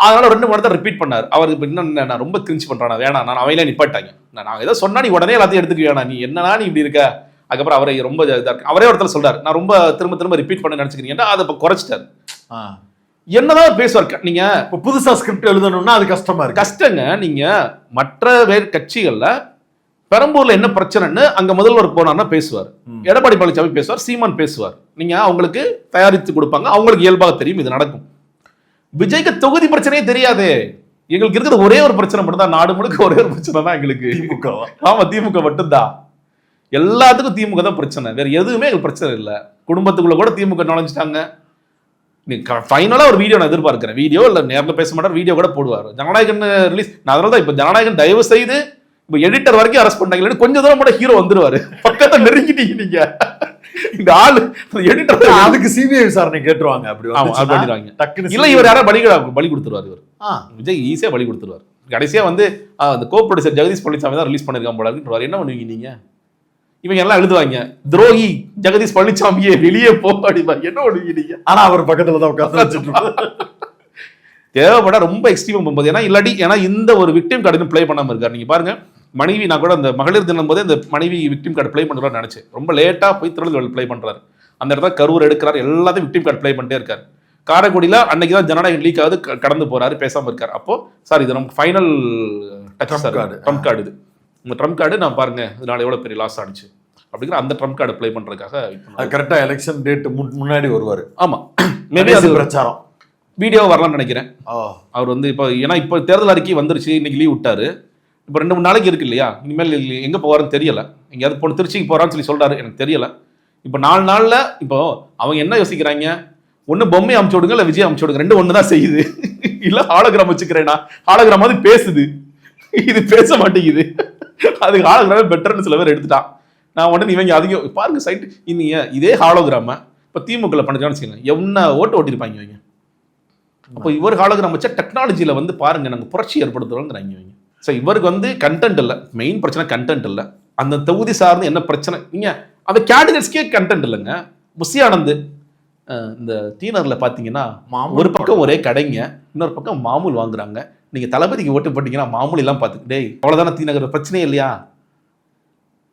அதனால 2 முறை தான் ரிப்பீட் பண்ணார். அவருக்கு இப்போ இன்னும் நான் ரொம்ப கிரிஞ்ச் பண்றானா, வேணாம் நான் அவையில நிப்பாட்டாங்க, நான் ஏதோ சொன்னா நீ உடனே எல்லாத்தையும் எடுத்துக்க வேணாம், நீ என்னன்னா நீ இப்படி இருக்க. அதுக்கப்புறம் அவரை ரொம்ப இதாக இருக்கு, அவரே ஒருத்தர் சொல்றாரு நான் ரொம்ப திரும்ப ரிப்பீட் பண்ண நினைச்சுக்கிறீங்கன்னா அதை இப்போ குறைச்சிட்டார். என்னதான் பேசுவார். நீங்க இப்போ புதுசா ஸ்கிரிப்ட் எழுதணும்னா அது கஷ்டமா இருக்கு. கஷ்டங்க. நீங்க மற்ற வேறு கட்சிகள்ல பெரம்பூர்ல என்ன பிரச்சனைன்னு அங்க முதல்வர் போனார்னா பேசுவார். எடப்பாடி பழனிசாமி பேசுவார், சீமான் பேசுவார். நீங்க அவங்களுக்கு தயாரித்து கொடுப்பாங்க, அவங்களுக்கு இயல்பாக தெரியும் இது நடக்கும். விஜய்க்கு தொகுதி பிரச்சனையே தெரியாது. எங்களுக்கு இருக்கிறது ஒரே ஒரு பிரச்சனை மட்டும் தான், நாடு முழுக்க ஒரே ஒரு பிரச்சனை தான் எங்களுக்கு. திமுக. ஆமா, திமுக மட்டும்தான். எல்லாத்துக்கும் திமுக தான் பிரச்சனை, வேற எதுவுமே எங்களுக்கு பிரச்சனை இல்லை. குடும்பத்துக்குள்ள கூட திமுக நுழைஞ்சிட்டாங்க. ஃபைனலா ஒரு வீடியோ நான் எதிர்பார்க்கிறேன். வீடியோ இல்ல நேரில் பேச மாட்டார், வீடியோ கூட போடுவார். ஜனநாயகன் ரிலீஸ். நான் அதனால தான் இப்ப ஜனநாயகன் தயவு செய்து இப்ப எடிட்டர் வரைக்கும் அரெஸ்ட் பண்ணாங்க, கொஞ்சம் தூரம் கூட ஹீரோ வந்துருவாரு. பக்கத்தை நெருங்கிட்டீங்க நீங்க. இந்த ஆளு எடிட்டர் அதுக்கு சிபிஐ விசாரணை கேட்டுருவாங்க. அப்படி டக்குனு இல்ல, இவர் யாராவது பலி கொடுத்துருவாரு. இவர் விஜய் ஈஸியா பலி கொடுத்துருவாரு. கடைசியா வந்து அந்த கோ ப்ரொடியூசர் ஜெகதீஷ் பழனிசாமி தான் ரிலீஸ் பண்ணிருக்கான் போல. என்ன பண்ணுவீங்க நீங்க? இவங்க எல்லாம் எழுதுவாங்க, துரோகி ஜெகதீஷ் பழனிசாமியே வெளியே போ அப்படிப்பாரு. என்ன பண்ணுவீங்க நீங்க? ஆனா அவர் பக்கத்துல தான் உட்கார்ந்து வச்சுட்டு தேவைப்பட ரொம்ப எக்ஸ்ட்ரீம் போகும்போது. ஏன்னா இந்த ஒரு விக்டிம் கார்டு பிளே பண்ணாம இருக்காரு. நீங்க பாருங்க, மனைவி, நான் கூட அந்த மகளிர் தினம் போதே இந்த மனைவி விக்டிம் கார்டு பிளே பண்ணுறாரு நினைச்சேன். ரொம்ப லேட்டா போய் திருநெல்வேலி பிளே பண்றாரு. அந்த இடத்துல கரூர் எடுக்கிறாரு, எல்லாத்தையும் விக்டிம் கார்டு பிளே பண்ணிட்டே இருக்காரு. காரைக்குடியில அன்னைக்கு தான் ஜனநாயகம் லீக் ஆகுது, கடந்து போறாரு, பேசாம இருக்காரு. அப்போ சார் இது நம்ம ஃபைனல் ட்ரம்ப் கார்டு. இது இந்த ட்ரம்ப் கார்டு நான் பாருங்க இதனால எவ்வளவு பெரிய லாஸ் ஆனிச்சு அப்படிங்கிற அந்த ட்ரம்ப் கார்டு ப்ளே பண்றதுக்காக கரெக்டா எலெக்ஷன் டேட் முன்னாடி வருவாரு. ஆமா, மேபி அது பிரச்சாரம் வீடியோ வரலாம்னு நினைக்கிறேன். அவர் வந்து இப்போ ஏன்னா இப்போ தேர்தல் அறிக்கை வந்துருச்சு, இன்னைக்கு லீவ் விட்டாரு. இப்போ 2-3 நாளைக்கு இருக்கு இல்லையா, இனிமேல் எங்க போவாருன்னு தெரியல. எங்கேயாவது போன திருச்சிக்கு போறான்னு சொல்றாரு, எனக்கு தெரியல. இப்போ 4 நாள்ல இப்போ அவங்க என்ன யோசிக்கிறாங்க, ஒண்ணு பொம்மை அமுச்சு விடுங்க இல்ல விஜய் அமுச்சு விடுங்க, 2 ஒண்ணு தான் செய்யுது. இல்ல ஹாலோகிராம் வச்சுக்கிறேன்னா ஹாலோகிராம் மாதிரி பேசுது, இது பேச மாட்டேங்குது. அதுக்கு ஹாலோகிராமே பெட்டர்னு சில பேர் எடுத்துட்டான். நான் உடனே இவங்க அதிகம் பாருங்க சைட் இன்னீங்க இதே ஹாலோகிராம இப்போ திமுக பண்ணிட்டான்னு வச்சுக்கோங்க, என்ன ஓட்டிருப்பாங்க இவங்க. அப்போ இவர் ஹாலோகிராம் வச்சா டெக்னாலஜியில் வந்து பாருங்க நாங்கள் புரட்சி ஏற்படுத்துறோங்கிறாங்க இவங்க. ஸோ இவருக்கு வந்து கண்டென்ட் இல்லை, மெயின் பிரச்சனை கண்டென்ட் இல்லை. அந்த தொகுதி சார்ந்து என்ன பிரச்சனை, நீங்கள் அந்த கேண்டிடேட்ஸ்க்கே கண்டென்ட் இல்லைங்க. புஷியானந்த் இந்த டீனரில் பார்த்தீங்கன்னா ஒரு பக்கம் ஒரே கடைங்க, இன்னொரு பக்கம் மாமூல் வாங்குறாங்க. நீங்கள் தளபதிக்கு ஓட்டு போட்டீங்கன்னா மாமூல் எல்லாம் பார்த்துக்கிட்டே அவ்வளோதானே. தீநகர் பிரச்சனையே இல்லையா?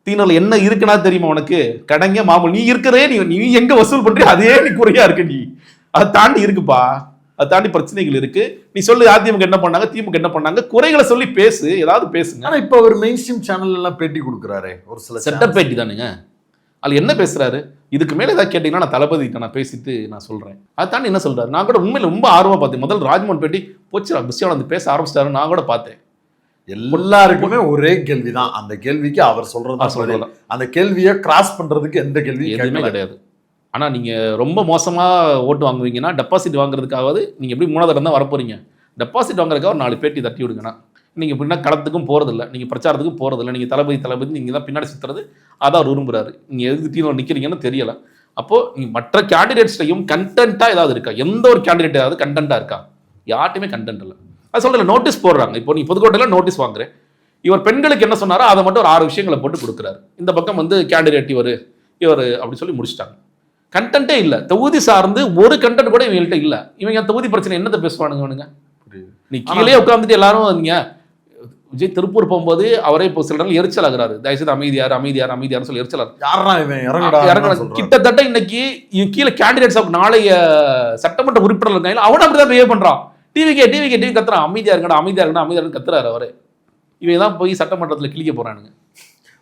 தீனரில் என்ன இருக்குன்னா தெரியுமா உனக்கு? கடைங்க மாமூல். நீ இருக்கிறதே நீ எங்க வசூல் பண்றியோ அதே நீ குறையா இருக்கு. நீ அதை தாண்டி இருக்குப்பா, அதை தாண்டி பிரச்சனைகள் இருக்கு. நீ சொல்லு அதிமுக என்ன பண்ணாங்க, திமுக என்ன பண்ணாங்க, குறைகளை சொல்லி பேசு, ஏதாவது பேசுங்க. ஆனா இப்போ ஒரு மெயின் ஸ்ட்ரீம் சேனல் எல்லாம் பேட்டி கொடுக்குறாரு, ஒரு சில செட்டப் பேட்டி தானுங்க. அதுல என்ன பேசுறாரு? இதுக்கு மேல ஏதாவது கேட்டீங்கன்னா நான் தளபதிட்ட நான் பேசிட்டு நான் சொல்றேன். அதை தாண்டி என்ன சொல்றாரு? நான் கூட உண்மையில ரொம்ப ஆர்வமா பார்த்தேன். முதல் ராஜ்மோகன் பேட்டி போச்சு, புஷியானந்த் பேச ஆரம்பிச்சிட்டாரு, நான் கூட பார்த்தேன். எல்லாருக்குமே ஒரே கேள்விதான். அந்த கேள்விக்கு அவர் சொல்றது, அந்த கேள்வியை கிராஸ் பண்றதுக்கு எந்த கேள்வி எதுவுமே கிடையாது. ஆனா நீங்க ரொம்ப மோசமா ஓட்டு வாங்குவீங்கன்னா டெபாசிட் வாங்குறதுக்காவது நீங்க எப்படி 3வது இடம் தான் வரப்போறீங்க. டெபாசிட் வாங்குறதுக்காக ஒரு 4 பேட்டி தட்டி விடுங்கண்ணா. நீங்க பின்னா களத்துக்கும் போறதில்லை, நீங்க பிரச்சாரத்துக்கும் போறதில்லை, நீங்க தளபதி நீங்க தான் பின்னாடி சுத்துறது, அதான் அவர் விரும்புறாரு. நீங்க எதுக்கு டீம் நிக்கிறீங்கன்னு தெரியல. அப்போ நீங்க மற்ற கேண்டிடேட்ஸ்டையும் கண்டென்ட்டா ஏதாவது இருக்கா? எந்த ஒரு கேண்டிடேட் ஏதாவது கண்டென்ட்டா இருக்கா? யார்ட்டையுமே கண்டென்ட் இல்லை. அது சொல்ல நோட்டீஸ் போடுறாங்க. இப்போ நீ புதுக்கோட்டையில் நோட்டீஸ் வாங்குறேன், இவர் பெண்களுக்கு என்ன சொன்னாரோ அதை மட்டும் ஒரு 6 விஷயங்களை போட்டு கொடுக்குறாரு. இந்த பக்கம் வந்து கேண்டிடேட் இவர் அப்படி சொல்லி முடிச்சிட்டாங்க. கண்டென்ட்டே இல்லை. தொகுதி சார்ந்து ஒரு கண்டென்ட் கூட இவங்கள்ட்ட இல்லை. இவங்க தொகுதி பிரச்சனை என்னத்தை பேசுவானுங்க? நீ கீழே உட்காந்துட்டு எல்லாரும் நீங்க விஜய் திருப்பூர் போகும்போது அவரே இப்போ சில இடங்கள் எரிச்சல் ஆகுறாரு. தயவுசெய்து அமைதியார் சொல்லி எரிச்சல் ஆகுறாரு. கிட்டத்தட்ட இன்னைக்கு கீழே கேண்டிடேட்ஸ் நாளைய சட்டமன்ற உறுப்பினர் இருக்காங்க, அவனை அப்படிதான் பிஹேவ் பண்றான். டிவி கத்துறான், அமைதியா இருக்கணும் கத்துறாரு அவரு. இவங்க தான் போய் சட்டமன்றத்தில் கிளிக்க போறானுங்க.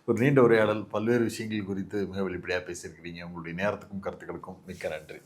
ஒரு நீண்ட உரையாடல், பல்வேறு விஷயங்கள் குறித்து மிக வெளிப்படையாக பேசியிருக்கிறீங்க. உங்களுடைய நேரத்துக்கும் கருத்துக்களுக்கும் மிக்க நன்றி.